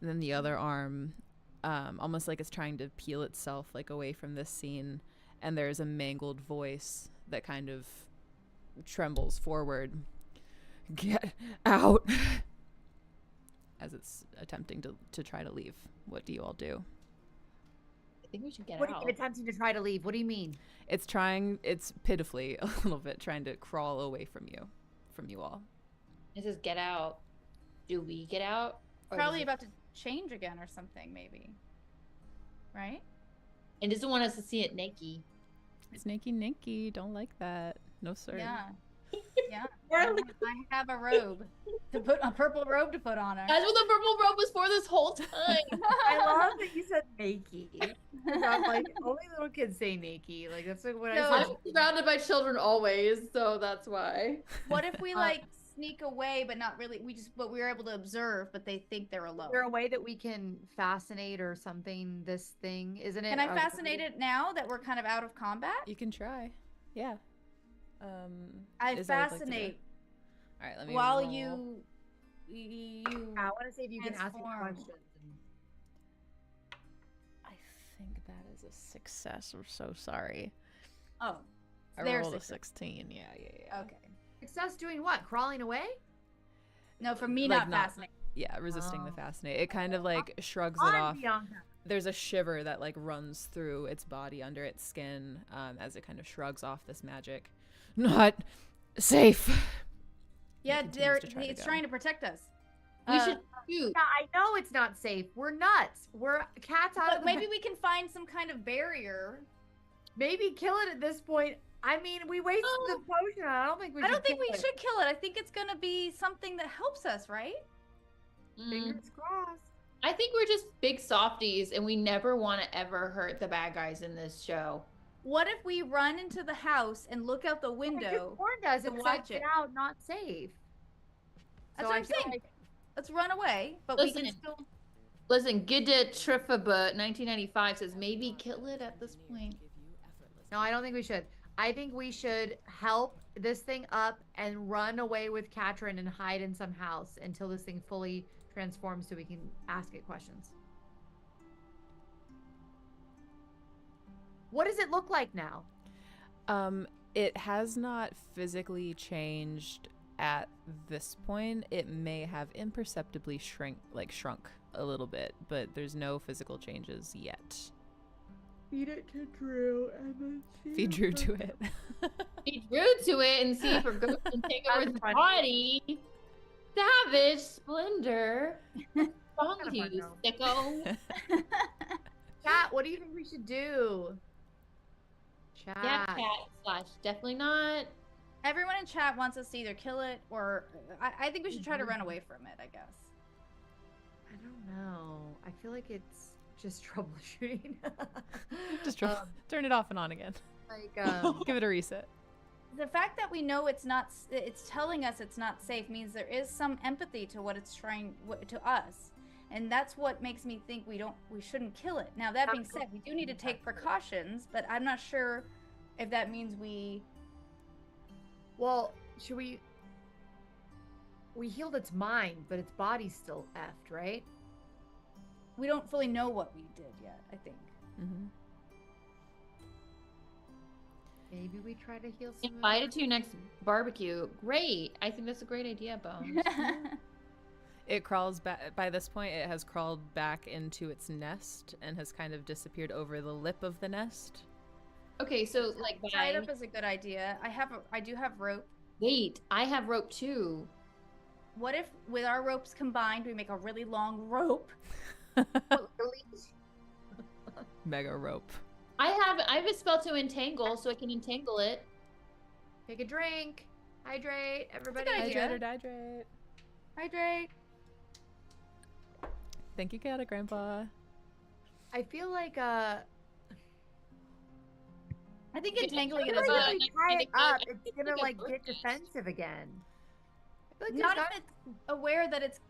and then the other arm, almost like it's trying to peel itself like away from this scene. And there's a mangled voice that kind of trembles forward. Get out! As it's attempting to try to leave. What do you all do? I think we should get What are out. you attempting to try to leave? What do you mean? It's pitifully a little bit trying to crawl away from you all. It says get out. Do we get out? Or Probably does it- about to change again or something, maybe. Right? It doesn't want us to see it naked. Snakey Ninky, don't like that. No sir. Yeah. Yeah. I have a robe a purple robe to put on her. That's what the purple robe was for this whole time. I love that you said naked. I'm like, only little kids say naked. Like, that's like what No. I I'm said. surrounded by children always, so that's why. What if we like sneak away but not really but we were able to observe but they think they're alone? Is there a way that we can fascinate or something this thing? Isn't it? Can I fascinate it now that we're kind of out of combat? You can try. Yeah. I is that what you'd like to do? fascinate All right, let me while roll. you I want to see if you can ask me transform. questions. I think that is a success. I'm so sorry. Oh, I there's rolled a success. 16. Yeah. Okay. Success doing what? Crawling away? No, for me, Like, not fascinating. Yeah, resisting the Oh. fascinate. It kind of like shrugs it I'm off. beyond that. There's a shiver that like runs through its body under its skin, as it kind of shrugs off this magic. Not safe. Yeah, continues to try to it's go. trying to protect us. We should shoot. Yeah, I know it's not safe. We're nuts. We're cats out But of the maybe we can find some kind of barrier. maybe kill it at this point. I mean, we wasted the potion. I don't think we. I don't think kill we it. should kill it. I think it's gonna be something that helps us, right? Fingers crossed. I think we're just big softies, and we never want to ever hurt the bad guys in this show. What if we run into the house and look out the They window? just warned us. to It watch said it. get out, not safe. That's So what I I'm feel saying. like- Let's run away, but we can Listen. still. Listen, Gida Trifaba 1995 says maybe kill it at this point. No, I don't think we should. I think we should help this thing up and run away with Katrin and hide in some house until this thing fully transforms so we can ask it questions. What does it look like now? It has not physically changed at this point. It may have imperceptibly shrunk a little bit, but there's no physical changes yet. Feed it to Drew and then Feed Drew to it. Feed Drew to it and see if her ghost can take over That's the funny. body. Savage splendor. What's wrong with Kinda you, fun, sicko? Chat, what do you think we should do? Chat. Yeah, cat / definitely not. Everyone in chat wants us to either kill it or I think we should try to run away from it, I guess. I don't know. I feel like it's just troubleshooting. Just turn it off and on again. Like, Give it a reset. The fact that we know it's telling us it's not safe means there is some empathy to what it's trying to us. And that's what makes me think we shouldn't kill it. Now, that being said, we do need to take precautions, but I'm not sure if that means we... well, should we healed its mind, but its body's still effed, right? We don't fully know what we did yet, I think. Mm-hmm. Maybe we try to heal some. Invite it to your next barbecue. Great. I think that's a great idea, Bones. It crawls back. By this point, it has crawled back into its nest and has kind of disappeared over the lip of the nest. Okay, so like Tied up is a good idea. I do have rope. Wait, I have rope too. What if with our ropes combined we make a really long rope? Mega rope. I have a spell to entangle, so I can entangle it. Take a drink. Hydrate, everybody. That's a good idea. Hydrate or dihydrate. Hydrate. Thank you, Kata Grandpa. I feel like I think entangling it I is feel a- like good. if we tie it up, I it's think gonna it's like good. get defensive again. I feel like Not there's if it's aware that it's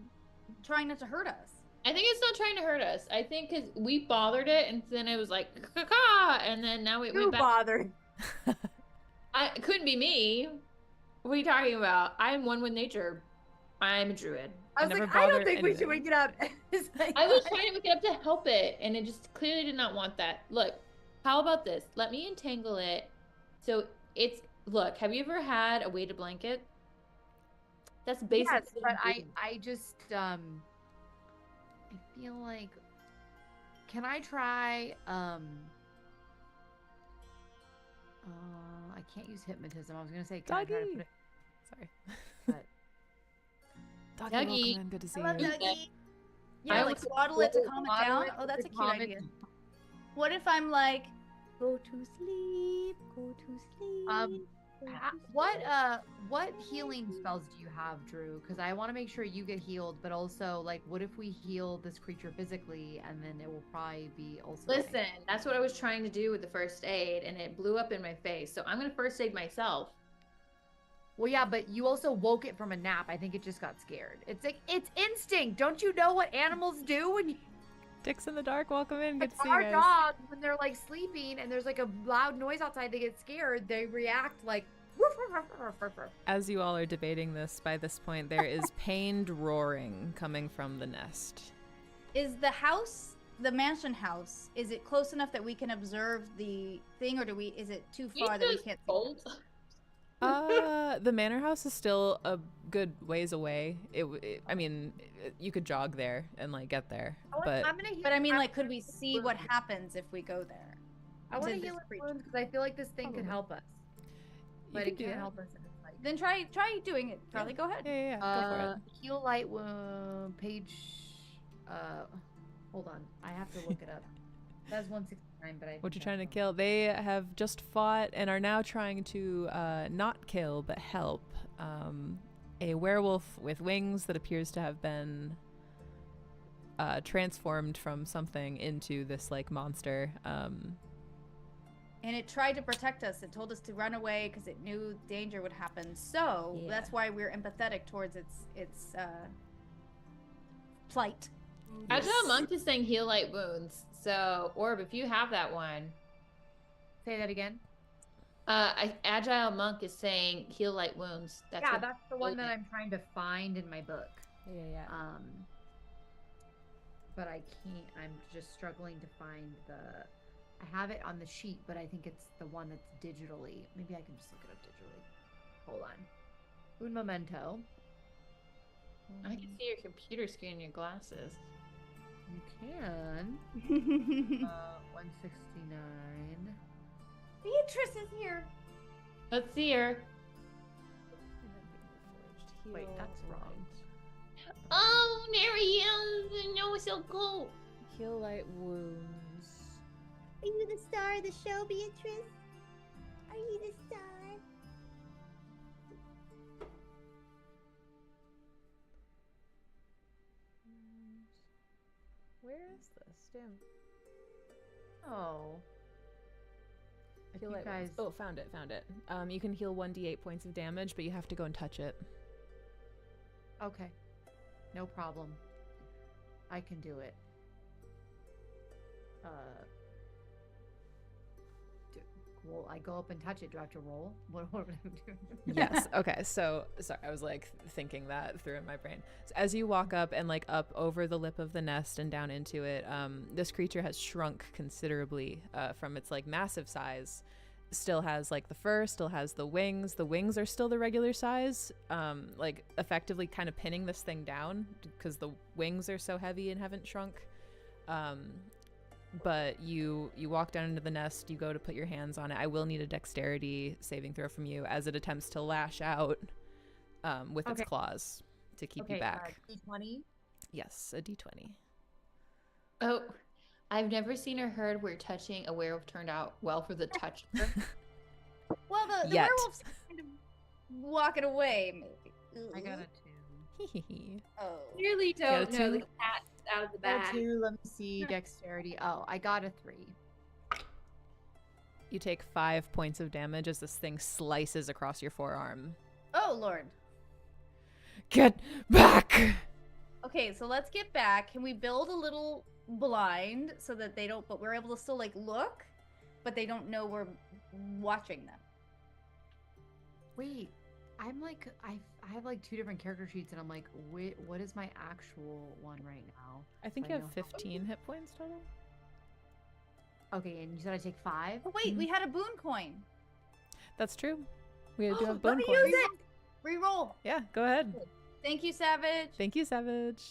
trying not to hurt us. I think it's not trying to hurt us. I think because we bothered it, and then it was like, ka and then now it too went back. bothered. It couldn't be me. What are you talking about? I'm one with nature. I'm a druid. I was never like, I don't bother think we should anything. wake it up. It's like, I was trying to wake it up to help it, and it just clearly did not want that. Look, how about this? Let me entangle it. So it's, look, have you ever had a weighted blanket? That's basically. yes, but I just I feel like, can I try I can't use hypnotism. I was gonna say, can I try to Doggy. put it, Sorry. but Doggy, Dougie. welcome in. Good to see I love you. Dougie. I Yeah, like was- swaddle it to calm it Swaddle down. it Oh, that's a to cute calm it idea. down. What if I'm like, go to sleep, go to sleep. go to What healing spells do you have, Drew? Because I want to make sure you get healed, but also like, what if we heal this creature physically, and then it will probably be also. Listen, that's what I was trying to do with the first aid, and it blew up in my face. So I'm gonna first aid myself. Well, yeah, but you also woke it from a nap. I think it just got scared. It's like, it's instinct. Don't you know what animals do when you Dicks in the dark, welcome in. Good like to see you our guys. dogs, when they're like sleeping and there's like a loud noise outside, they get scared. They react like. Woof, woof, woof, woof, woof. As you all are debating this, by this point, there is pained roaring coming from the nest. Is the house, the mansion house, is it close enough that we can observe the thing, or is it too far that we can't see? Bolt. The manor house is still a good ways away. I mean, you could jog there and like get there, but I'm gonna heal. But I mean, I'm like, could gonna we heal see what wounds. happens if we go there? I want to to heal this its creature? wounds because I feel like this thing could Probably. help us, you but could it do can't that. help us if it's like. Then try doing it, Charlie. Go ahead. Yeah, go for it. Heal light wound page. Hold on, I have to look it up. That's 169, but I. What you think trying to that's kill? They have just fought and are now trying to not kill but help a werewolf with wings that appears to have been transformed from something into this like monster. And it tried to protect us. It told us to run away because it knew danger would happen. So Yeah. that's why we're empathetic towards its plight. Actually, Monk is saying heal light wounds. So, Orb, if you have that one, Say that again. Agile Monk is saying heal light wounds. That's Yeah, what that's the one that I'm trying to find in my book. Yeah. But I can't. I'm just struggling to find the. I have it on the sheet, but I think it's the one that's digitally. Maybe I can just look it up digitally. Hold on. Un momento. I can see your computer screen in your glasses. You can. 169. Beatrice is here. Let's see her. Wait, that's wrong. Oh, there he is. No, it's so cool. Heal light wounds. Are you the star of the show, Beatrice? Are you the star? Where is this? Damn. Oh. If Heal you light guys. wounds. Oh, found it. You can heal 1d8 points of damage, but you have to go and touch it. Okay. No problem. I can do it. Well, I go up and touch it. Do I have to roll? What would I do? Yes. Okay. So sorry, I was like thinking that through in my brain. So as you walk up and like up over the lip of the nest and down into it, this creature has shrunk considerably from its like massive size. Still has like the fur, still has the wings. The wings are still the regular size, like effectively kind of pinning this thing down because the wings are so heavy and haven't shrunk. But you walk down into the nest, you go to put your hands on it. I will need a dexterity saving throw from you as it attempts to lash out with its claws to keep you back. D20? Yes, a d20. Oh, I've never seen or heard where touching a werewolf turned out well for the toucher. Well, the Yet. werewolf's kind of walking away, maybe. I got a 2. Oh. Clearly got a don't know the two? cat out of the Got a bag. 2. Let me see. Dexterity. Oh, I got a 3. You take 5 points of damage as this thing slices across your forearm. Oh, Lord. Get back! Okay, so let's get back. Can we build a little blind so that they don't, but we're able to still like look, but they don't know we're watching them? Wait. I'm like, I have like 2 different character sheets, and I'm like, what is my actual one right now? I think I you have know. 15 hit points total. Okay, and you said I take 5? Oh, wait, we had a boon coin. That's true. We do have Let bone me coins. use it. Reroll. Yeah, go ahead. Thank you, Savage. Thank you, Savage.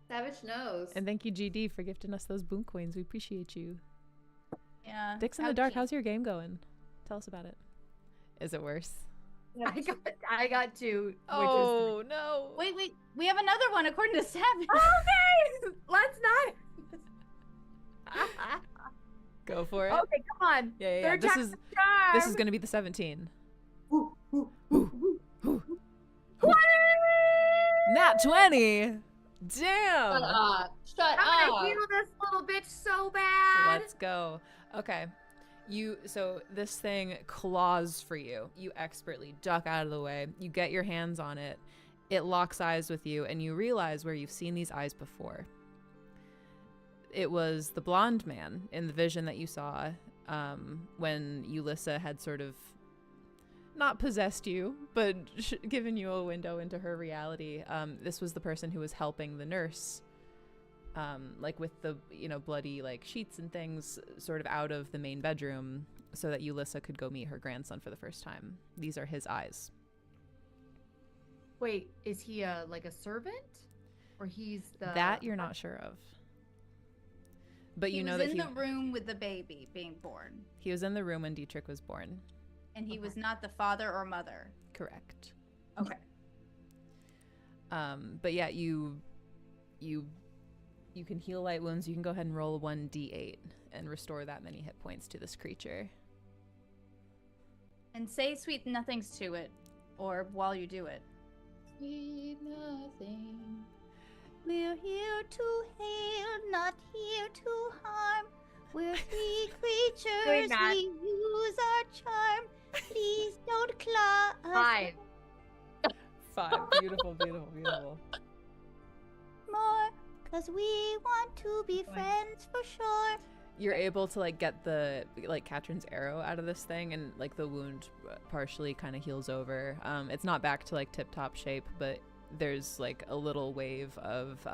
Savage knows. And thank you, GD, for gifting us those boon coins. We appreciate you. Yeah. Dicks in the Dark, how's your game going? Tell us about it. Is it worse? I got 2. Oh, no. Wait, we have another one according to Savage. Okay, let's not. Go for it. Okay, come on. Yeah. Third This time's is the charm. this is gonna be the 17. Nat 20. Shut Damn. up. Shut I'm up. gonna heal this little bitch so bad. Let's go. Okay. So this thing claws for you. You expertly duck out of the way. You get your hands on it. It locks eyes with you, and you realize where you've seen these eyes before. It was the blonde man in the vision that you saw when Ulissa had sort of not possessed you, but given you a window into her reality. This was the person who was helping the nurse, like with the bloody like sheets and things, sort of out of the main bedroom, so that Ulissa could go meet her grandson for the first time. These are his eyes. Wait, is he like a servant, or he's the That you're not sure of. But you know that he was in the room with the baby being born, he was in the room when Dietrich was born. and he Okay. was not the father or mother. Correct. Okay. But yeah, you can heal light wounds. You can go ahead and roll 1d8 and restore that many hit points to this creature. And say sweet nothings to it, or while you do it. Sweet nothing. We're here to heal, not here to harm. We're free creatures, that. we use our charm. Please don't claw us 5. 5. Beautiful, beautiful, beautiful. more, 'cause we want to be Fine. friends for sure. You're able to like get the like Katrin's arrow out of this thing, and like the wound partially kind of heals over. It's not back to like tip-top shape, but there's like a little wave of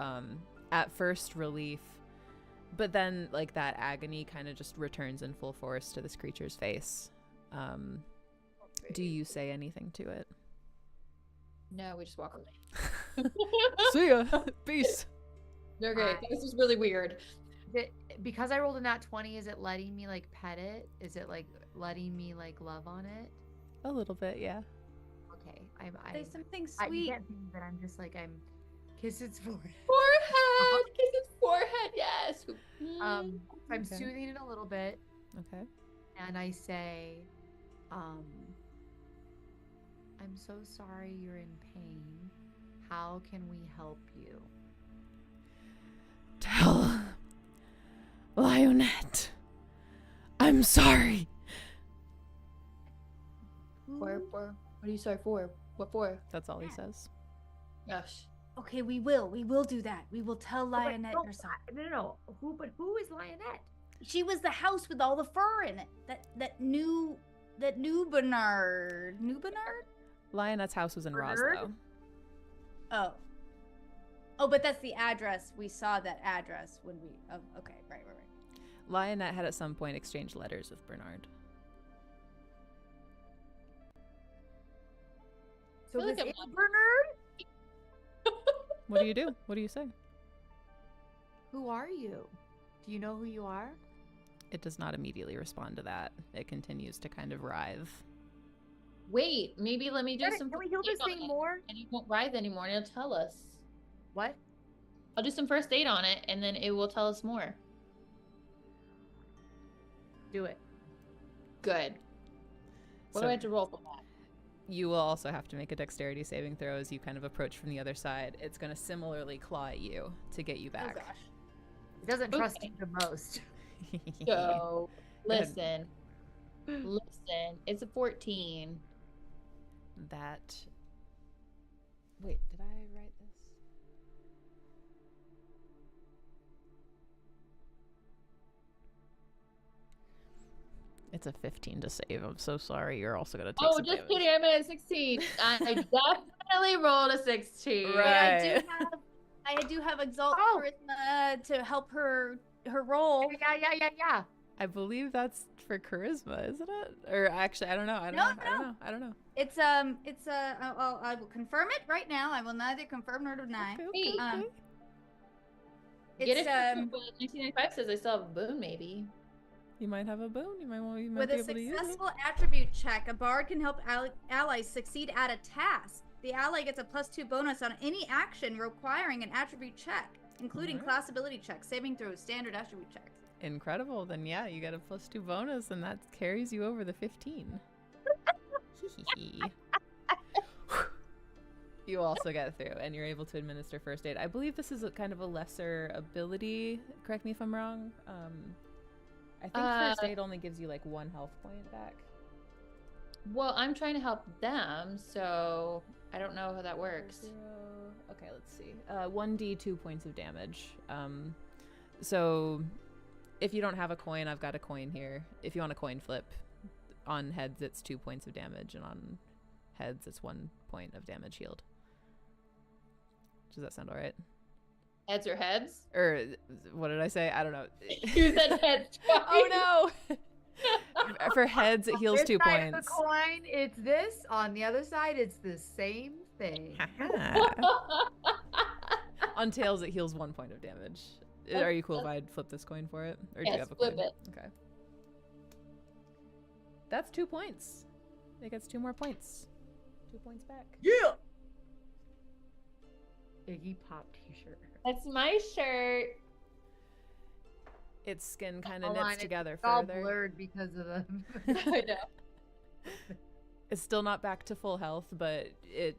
at first relief, but then like that agony kind of just returns in full force to this creature's face. Do you say anything to it? No, we just walk away. See ya. Peace. Okay, this is really weird. Because I rolled a nat 20, is it letting me like pet it? Is it like letting me like love on it? A little bit, yeah. Okay, Say something you sweet. can't see, but I'm just like I'm kiss its forehead. Forehead, kiss its forehead, yes. I'm Okay. soothing it a little bit, Okay. and I say, I'm so sorry you're in pain. How can we help you? Tell Lionette I'm sorry. For what are you sorry for? What for? That's all he says. Gosh. Okay, we will do that. We will tell Lionette no, yourself. No. Who is Lionette? She was the house with all the fur in it. That new Bernard. New Bernard? Lionette's house was in Bernard? Roslow. Oh, but that's the address. We saw that address when we. Oh, okay, right. Lionette had at some point exchanged letters with Bernard. So I feel this like is I'm Bernard? What do you do? What do you say? Who are you? Do you know who you are? It does not immediately respond to that. It continues to kind of writhe. Wait, maybe let me do some. Can we heal first this aid on thing it, more? And he won't writhe anymore, and it'll tell us. What? I'll do some first aid on it, and then it will tell us more. Do it. Good. What So do I have to roll for that? you will also have to make a dexterity saving throw as you kind of approach from the other side. It's going to similarly claw at you to get you back. Oh gosh. It doesn't trust Okay. you the most. So, Go ahead. listen. It's a 14. That. Wait, did I write this? It's a 15 to save. I'm so sorry. You're also going to take Oh, some just damage. kidding. I'm at a 16. I definitely rolled a 16. Right. But I do have exalt Oh. charisma to help her roll. Yeah. I believe that's for charisma, isn't it? Or actually, I don't know. I don't know. It's I will confirm it right now. I will neither confirm nor deny. Okay. Um, Get It's it from 1995 says I still have a boon, maybe. You might have a boon. You might With be a able to use it. successful attribute check, a bard can help allies succeed at a task. The ally gets a +2 bonus on any action requiring an attribute check, including Alright. class ability checks, saving throws, standard attribute checks. Incredible. Then yeah, you get a +2 bonus, and that carries you over the 15. You also get through, and you're able to administer first aid. I believe this is a kind of a lesser ability. Correct me if I'm wrong. I think first aid only gives you like 1 health point back. Well, I'm trying to help them, so I don't know how that works. 0. Okay, let's see. 1d 2 points of damage. So if you don't have a coin, I've got a coin here. If you want a coin flip, on heads it's 2 points of damage, and on heads it's 1 point of damage healed. Does that sound all right? Heads or heads? Or what did I say? I don't know. You said heads. Oh no! For heads, it heals This 2 side of points. the coin, it's this. On the other side, it's the same thing. On tails, it heals 1 point of damage. Are you cool if I flip this coin for it? Or do you Yes, have a flip coin? it. Okay. That's 2 points. It gets 2 more points. 2 points back. Yeah. Iggy Pop T-shirt. That's my shirt. Its skin kind of Hold on, knits together It's all further. blurred because of the. I know. It's still not back to full health, but it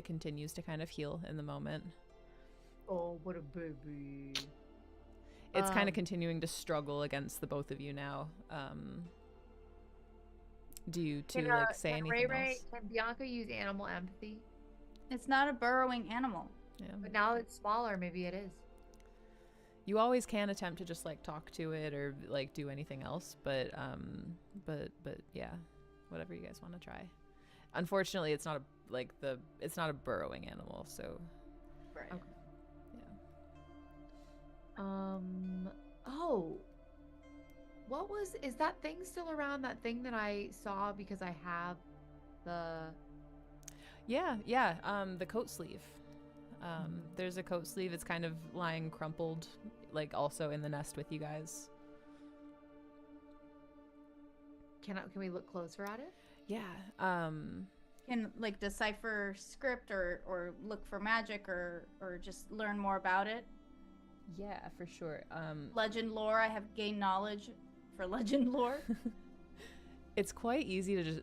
continues to kind of heal in the moment. Oh, what a baby. It's kind Um, of continuing to struggle against the both of you now. Do you two like say can anything Ray else? Can Bianca use animal empathy? It's not a burrowing animal. Yeah. But now it's smaller. Maybe it is. You always can attempt to just like talk to it or like do anything else, but yeah, whatever you guys want to try. Unfortunately, it's not it's not a burrowing animal, so Right. Okay. yeah. Oh. Is that thing still around? That thing that I saw because I have the. Yeah. The coat sleeve. There's a coat sleeve. It's kind of lying crumpled, like also in the nest with you guys. Can we look closer at it? Yeah. Can like decipher script or look for magic or just learn more about it. Yeah, for sure. Legend lore. I have gained knowledge for legend lore. It's quite easy to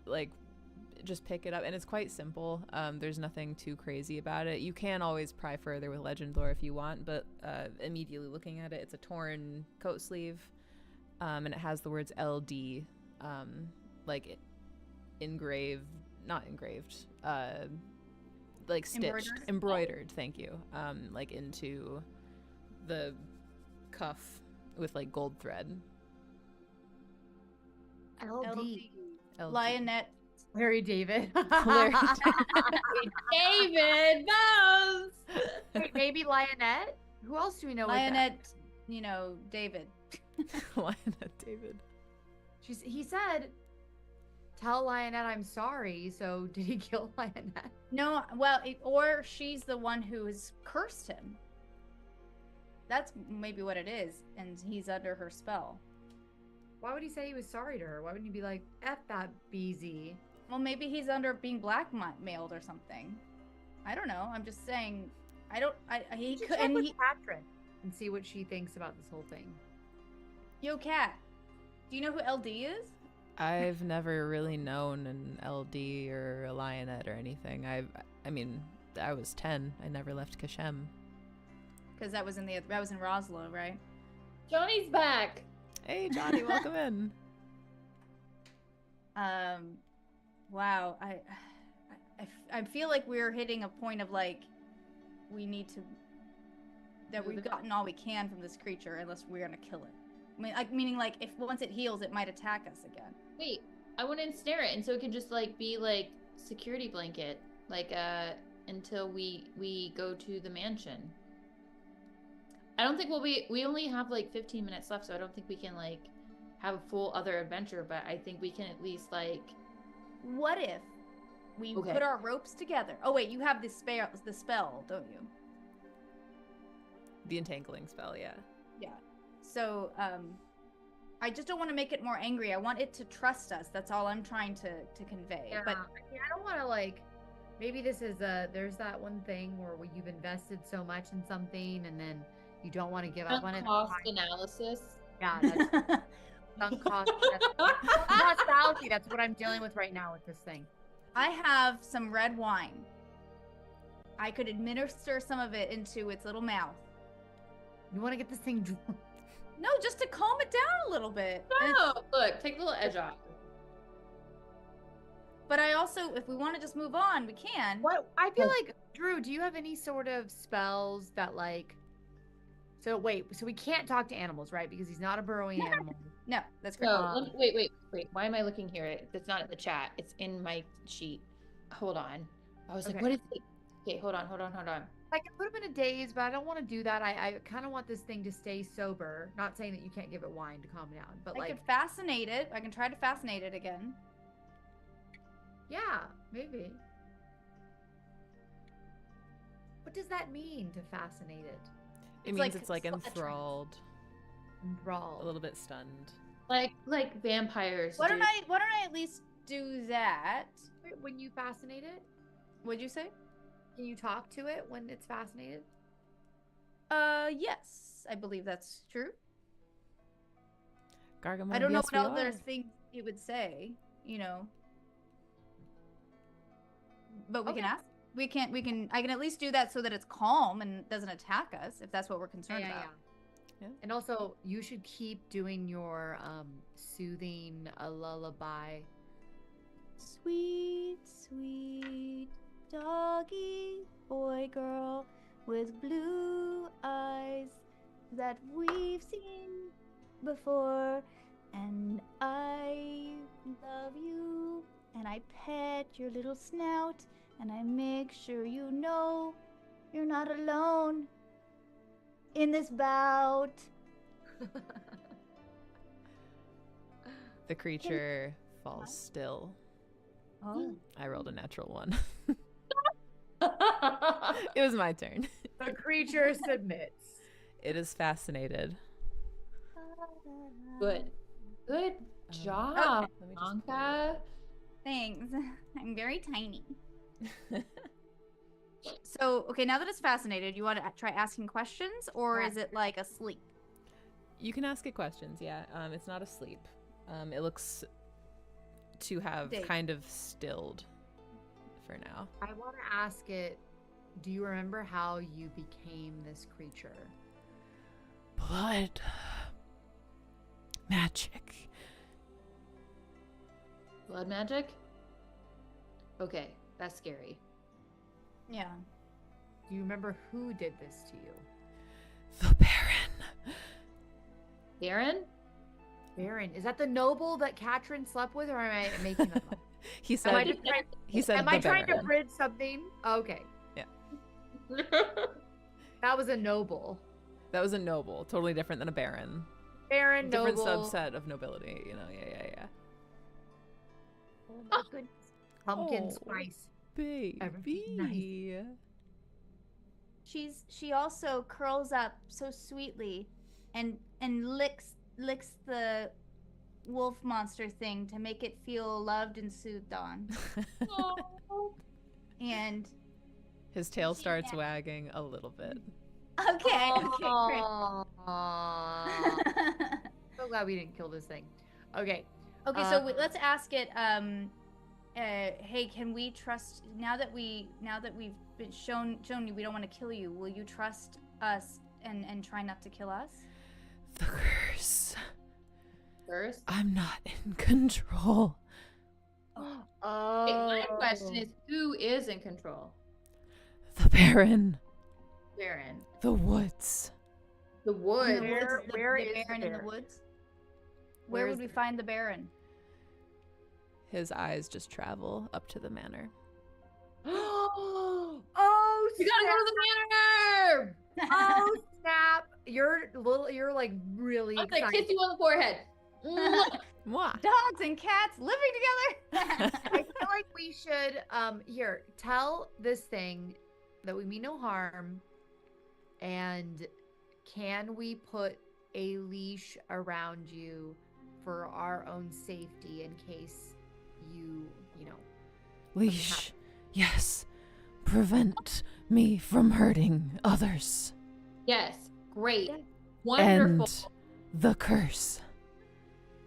just pick it up, and it's quite simple. There's nothing too crazy about it. You can always pry further with legend lore if you want, but immediately looking at it, it's a torn coat sleeve, and it has the words LD, like not engraved, like stitched, embroidered. Thank you. Like into the cuff with like gold thread. LD. Lionette. Larry David. Larry David knows. Wait, maybe Lionette? Who else do we know? Lionette, David. Lionette David. He said, "Tell Lionette I'm sorry." So did he kill Lionette? No, well, or she's the one who has cursed him. That's maybe what it is, and he's under her spell. Why would he say he was sorry to her? Why wouldn't he be like, "F that BZ"? Well, maybe he's under being blackmailed or something. I don't know. I'm just saying. He could. And with Patrick and see what she thinks about this whole thing. Yo, Kat. Do you know who LD is? I've never really known an LD or a lionette or anything. I mean, I was 10. I never left Kashem. Because that was in Roslo, right? Johnny's back. Hey, Johnny, welcome in. Wow. I feel like we're hitting a point of like, we need to, that we've gotten all we can from this creature unless we're gonna kill it. Meaning like if once it heals, it might attack us again. Wait, I want to ensnare it, and so it can just like be like security blanket, like until we go to the mansion. I don't think we only have like 15 minutes left, so I don't think we can like have a full other adventure, but I think we can at least like. What if we put our ropes together? Oh wait, you have the spell, don't you? The entangling spell, yeah. Yeah. So, I just don't want to make it more angry. I want it to trust us. That's all I'm trying to convey. Yeah, but I don't want to like. Maybe this is there's that one thing where you've invested so much in something and then you don't want to give up on it. Cost analysis. Yeah, that's sunk cost. Nostalgia. That's what I'm dealing with right now with this thing. I have some red wine. I could administer some of it into its little mouth. You want to get this thing drunk? No, just to calm it down a little bit. No, look, take the little edge off. But I also, if we want to just move on, we can. What I feel like, Drew, do you have any sort of spells that like? So wait, so we can't talk to animals, right? Because he's not a burrowing animal. No, that's correct. No, wait. Why am I looking here? It's not in the chat. It's in my sheet. Hold on. I was like, what is it? Okay, hold on. I can put him in a daze, but I don't want to do that. I kind of want this thing to stay sober. Not saying that you can't give it wine to calm down, but I could fascinate it. I can try to fascinate it again. Yeah, maybe. What does that mean to fascinate it? It means it's like enthralled. Enthralled. A little bit stunned. Like vampires. Why don't I at least do that? Wait, when you fascinate it? What'd you say? Can you talk to it when it's fascinated? Yes. I believe that's true. Gargamel, I don't know yes, what other thing it would say, But we can ask. I can at least do that so that it's calm and doesn't attack us if that's what we're concerned about. Yeah. And also, you should keep doing your soothing a lullaby. Sweet, sweet doggy boy girl with blue eyes that we've seen before. And I love you, and I pet your little snout, and I make sure you know you're not alone in this bout. The creature falls still. Oh. I rolled a natural 1. It was my turn. The creature submits. It is fascinated. Good. Good job, Let me just Anka. Thanks. I'm very tiny. So, okay, now that it's fascinated, you want to try asking questions, or is it like asleep? You can ask it questions, yeah. It's not asleep. It looks to have Dave. kind of stilled for now. I want to ask it, do you remember how you became this creature? Blood. Magic. Blood magic? Okay, that's scary. Yeah. Do you remember who did this to you? The Baron. Baron? Baron. Is that the noble that Katrin slept with, or am I making that up? He Am I said, just trying, he said am the I trying to Baron. bridge something? Okay. That was a noble. That was a noble. Totally different than a baron. Baron, Different noble. subset of nobility, you know, yeah. Oh my goodness. Pumpkin Oh. spice. Baby. She also curls up so sweetly and licks the wolf monster thing to make it feel loved and soothed on. And His tail She starts can- wagging a little bit. okay, Aww. great. So glad we didn't kill this thing. Okay. Okay, so let's ask it. Hey, can we trust now that we've been shown you we don't want to kill you? Will you trust us and try not to kill us? The curse. First? I'm not in control. Oh. My question is, who is in control? The Baron. Baron. The woods. The In woods. the woods, where the is the Baron in the Baron? woods? Where Where is would we the- find the Baron? His eyes just travel up to the manor. Oh, We gotta go to the manor! Oh snap! You're like really I'm gonna excited. kiss you on the forehead. Mwah. Mwah. Dogs and cats living together. I feel like we should here tell this thing that we mean no harm, and can we put a leash around you for our own safety in case you know Leash. Yes. Prevent me from hurting others. Yes, great. Wonderful. And the curse.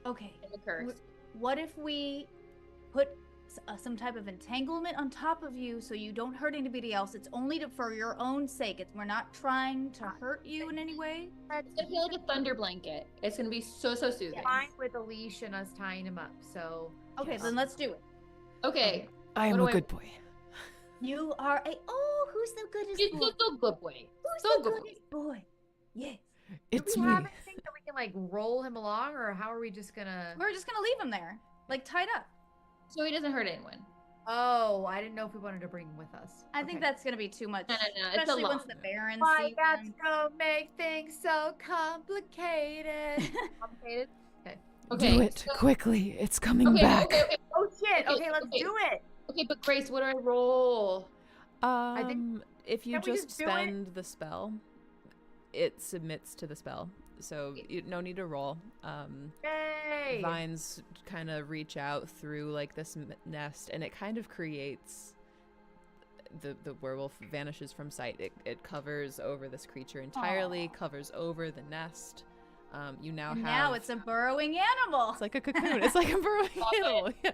Okay. And the curse. What if we put some type of entanglement on top of you so you don't hurt anybody else? It's only for your own sake. We're not trying to hurt you in any way. It's gonna feel like a thunder blanket. It's gonna be so soothing. fine with a leash and us tying him up. So Okay, yes. then let's do it. Okay. I am What a do I- good boy. You are who's the goodest It's boy? so good boy. Who's So the good boy. goodest boy? Yes. It's Do me. we have anything that we can like roll him along, or how are we just gonna? We're just gonna leave him there, like tied up. So he doesn't hurt anyone. Oh, I didn't know if we wanted to bring him with us. I think that's gonna be too much, No. It's a especially once lot. the Baron Why sees that's him. gonna make things so complicated. Complicated. Okay. Do it so- quickly. It's coming okay, back. okay. Oh shit! Okay, Okay, let's okay. do it. Okay, but Grace, what do I roll? think- If you Can we just just do it? spend the spell, it submits to the spell. So no need to roll. Yay! Vines kind of reach out through like this nest, and it kind of creates the werewolf vanishes from sight. It covers over this creature entirely, Aw. covers over the nest. You now And have now it's a burrowing animal. it's like a cocoon. It's like a burrowing Love it. animal. Yeah.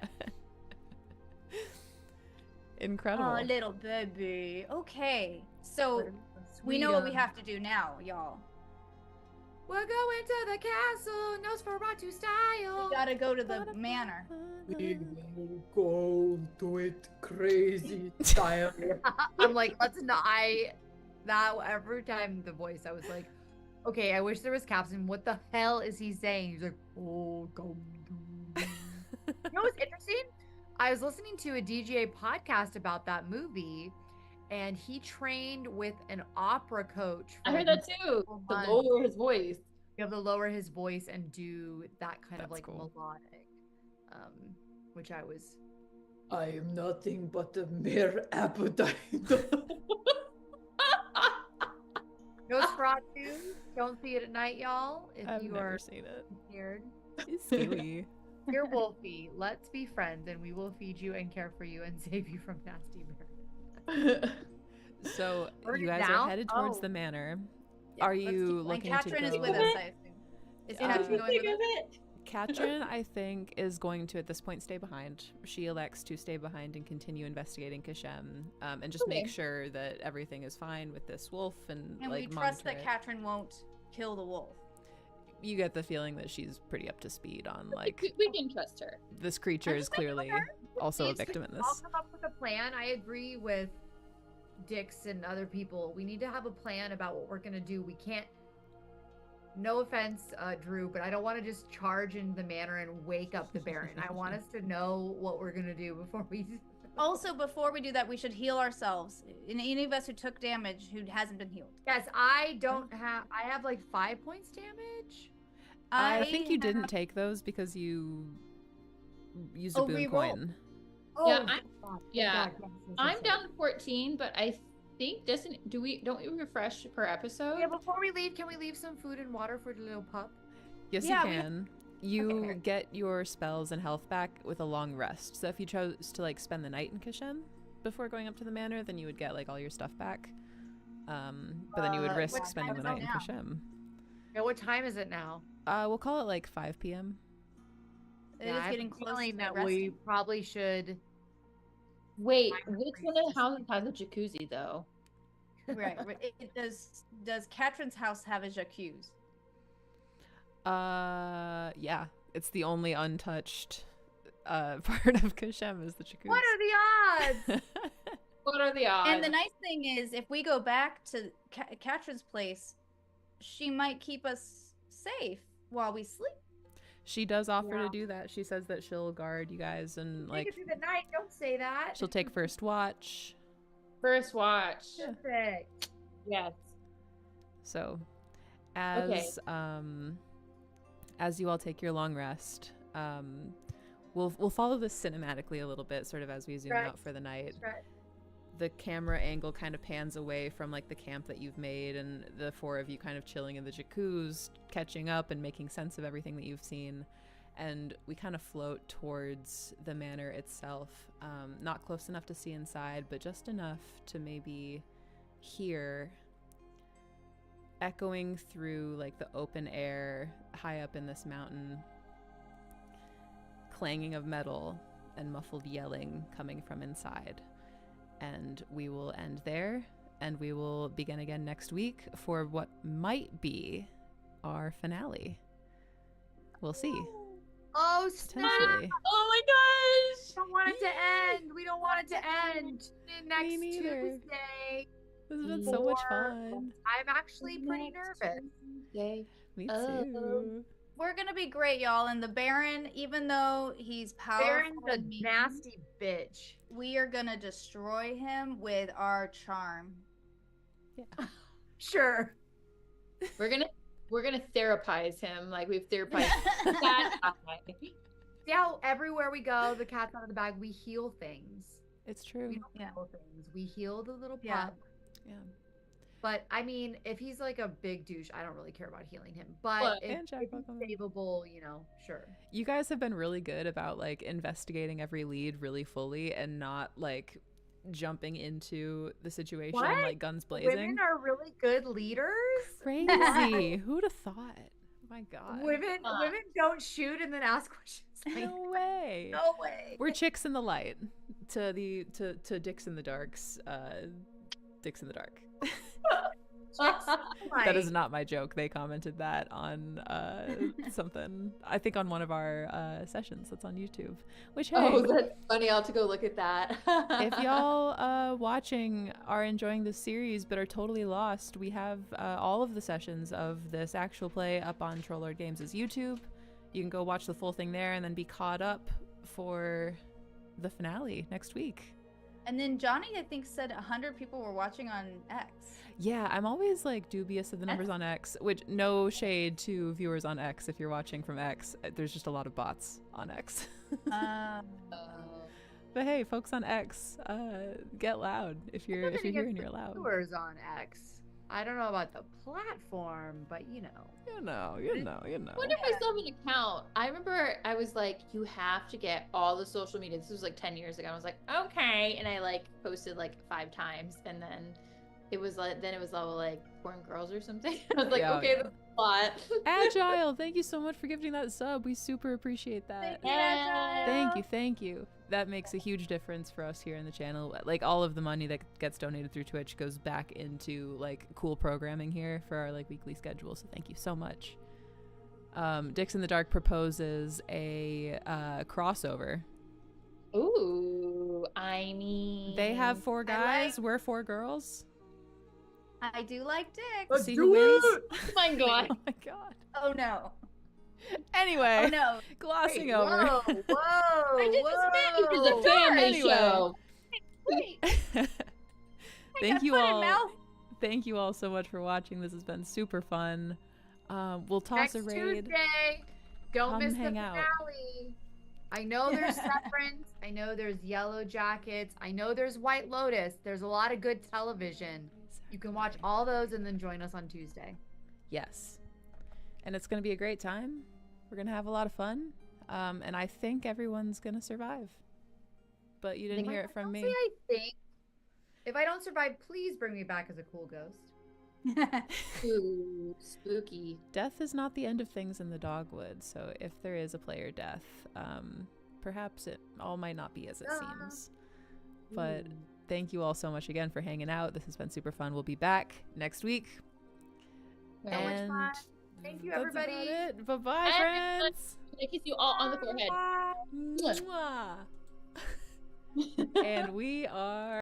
Incredible. Oh, little baby. Okay, so we know what we have to do now, y'all. We're going to the castle, Nosferatu style. We gotta go to the manor. We will go to it crazy style. I'm like, let's not. That every time the voice, I was like, Okay, I wish there was caption. What the hell is he saying? He's like, oh, go. You know what's interesting? I was listening to a DJ podcast about that movie, and he trained with an opera coach. I heard that too. To lower his voice. You have to lower his voice and do that kind of That's like cool. melodic, which I was. I am nothing but a mere appetite. Nosferatu, don't see it at night, y'all. If I've you never are seen it. scared. It's scary. Dear Wolfie, let's be friends and we will feed you and care for you and save you from nasty bears. So Burn you it guys are down? headed towards Oh. the manor. Yeah, Are let's you keep- looking and to Katrin go? is with us, I assume. Is Uh, Katrin going with us? Katrin, I think, is going to at this point stay behind. She elects to stay behind and continue investigating Kashem, and just make Okay. sure that everything is fine with this wolf and And like we trust that monitor it. Katrin won't kill the wolf. You get the feeling that she's pretty up to speed on like We can trust her. this creature is clearly also a Needs to- victim in I'll this. come up with a plan. I agree with Dix and other people. We need to have a plan about what we're gonna do. We can't. No offense, Drew, but I don't want to just charge into the manor and wake up the Baron. I want us to know what we're gonna do before we. Also, before we do that, we should heal ourselves. Any of us who took damage who hasn't been healed. Yes, I don't have. I have like 5 points damage. I think you have- didn't take those because you used a Oh, boon reroll. coin. Yeah, thank God, thank yeah. God, yes, yes, I'm yes, down to 14, but I think don't we refresh per episode? Yeah, before we leave, can we leave some food and water for the little pup? Yes, Yeah, you we- can. You Okay. get your spells and health back with a long rest. So if you chose to like spend the night in Kashem before going up to the manor, then you would get like all your stuff back. But then you would risk what spending the time night is in it now? Kashem. Yeah, what time is it now? We'll call it like 5 p.m. It Yeah, is I have getting a close feeling to that resting. we probably should. Wait, I'm which afraid one of to the houses has a jacuzzi though? Right. It does Katrin's house have a jacuzzi? Yeah. It's the only untouched part of Kashem is the jacuzzi. What are the odds? What are the odds? And the nice thing is, if we go back to Katrin's place, she might keep us safe while we sleep. She does offer Yeah. to do that. She says that she'll guard you guys and Make like it through the night. Don't say that. she'll take first watch. First watch. Perfect. Yes. So, Okay. as you all take your long rest, we'll follow this cinematically a little bit, sort of as we zoom Right. out for the night. Right. The camera angle kind of pans away from like the camp that you've made, and the 4 of you kind of chilling in the jacuzzi, catching up and making sense of everything that you've seen. And we kind of float towards the manor itself, not close enough to see inside, but just enough to maybe hear echoing through like the open air high up in this mountain, clanging of metal and muffled yelling coming from inside. And we will end there, and we will begin again next week for what might be our finale. We'll see. Oh, snap. Potentially. Oh my gosh! We don't want it to end. We don't want it to end. Next neither. Tuesday. This has been so much Or- fun. I'm actually pretty nervous. Yay. Me Oh. too. We're gonna be great, y'all. And the Baron, even though he's powerful, Baron's a and mean, nasty bitch. we are gonna destroy him with our charm. Sure. We're gonna therapize him like we've therapized that guy. See how everywhere we go, the cat's out of the bag, we heal things. It's true. We don't Yeah. heal things. We heal the little pup. Yeah. Yeah. But I mean, if he's like a big douche, I don't really care about healing him. But Well, if, and Jack, if he's welcome. savable, sure. You guys have been really good about like investigating every lead really fully and not like jumping into the situation What? like guns blazing. Women are really good leaders. Crazy. Who'd have thought? Oh my god. Women don't shoot and then ask questions. Like, No way. no way. We're chicks in the light to Dicks in the Dark's Dicks in the Dark. That is not my joke. They commented that on something, I think on one of our sessions that's on YouTube. Which, hey, Oh, that's funny. I'll have to go look at that. if y'all watching are enjoying this series but are totally lost, we have all of the sessions of this actual play up on Troll Lord Games' YouTube. You can go watch the full thing there and then be caught up for the finale next week. And then Johnny, I think, said 100 people were watching on X. Yeah, I'm always like dubious of the numbers on X, which no shade to viewers on X if you're watching from X. There's just a lot of bots on X. But hey, folks on X, get loud if you're here and you're loud. Viewers on X. I don't know about the platform, but you know. You know. I wonder if I still have an account. I remember I was like, you have to get all the social media. This was like 10 years ago. I was like, okay. And I like posted like 5 times. And then it was all like porn girls or something. I was like, Yeah, okay, yeah. that's a lot. Agile, thank you so much for gifting that sub. We super appreciate that. Thank you. That makes a huge difference for us here in the channel. Like all of the money that gets donated through Twitch goes back into like cool programming here for our like weekly schedule. So thank you so much. Dix in the Dark proposes a crossover. Ooh, I mean, They have 4 guys, we're 4 girls. I do like dicks. Let's See do who wins. it! Oh my god. Oh my god. Oh no. Anyway, Oh no. glossing Wait, over. Whoa! I did this This is a family Anyway. show. Wait. Thank you Put in all. mouth. Thank you all so much for watching. This has been super fun. We'll toss Next a raid. Tuesday, don't Come miss the hang out. finale. I know there's Severance. I know there's Yellow Jackets. I know there's White Lotus. There's a lot of good television. You can watch all those and then join us on Tuesday. Yes. And it's going to be a great time. We're going to have a lot of fun. And I think everyone's going to survive. But you didn't hear it from me. Honestly, I think if I don't survive, please bring me back as a cool ghost. Ooh, spooky. Death is not the end of things in the Dogwood. So if there is a player death, perhaps it all might not be as it seems. But thank you all so much again for hanging out. This has been super fun. We'll be back next week. So much fun. Thank you, everybody. Bye-bye, friends. I kiss you all on the forehead. Mwah. And we are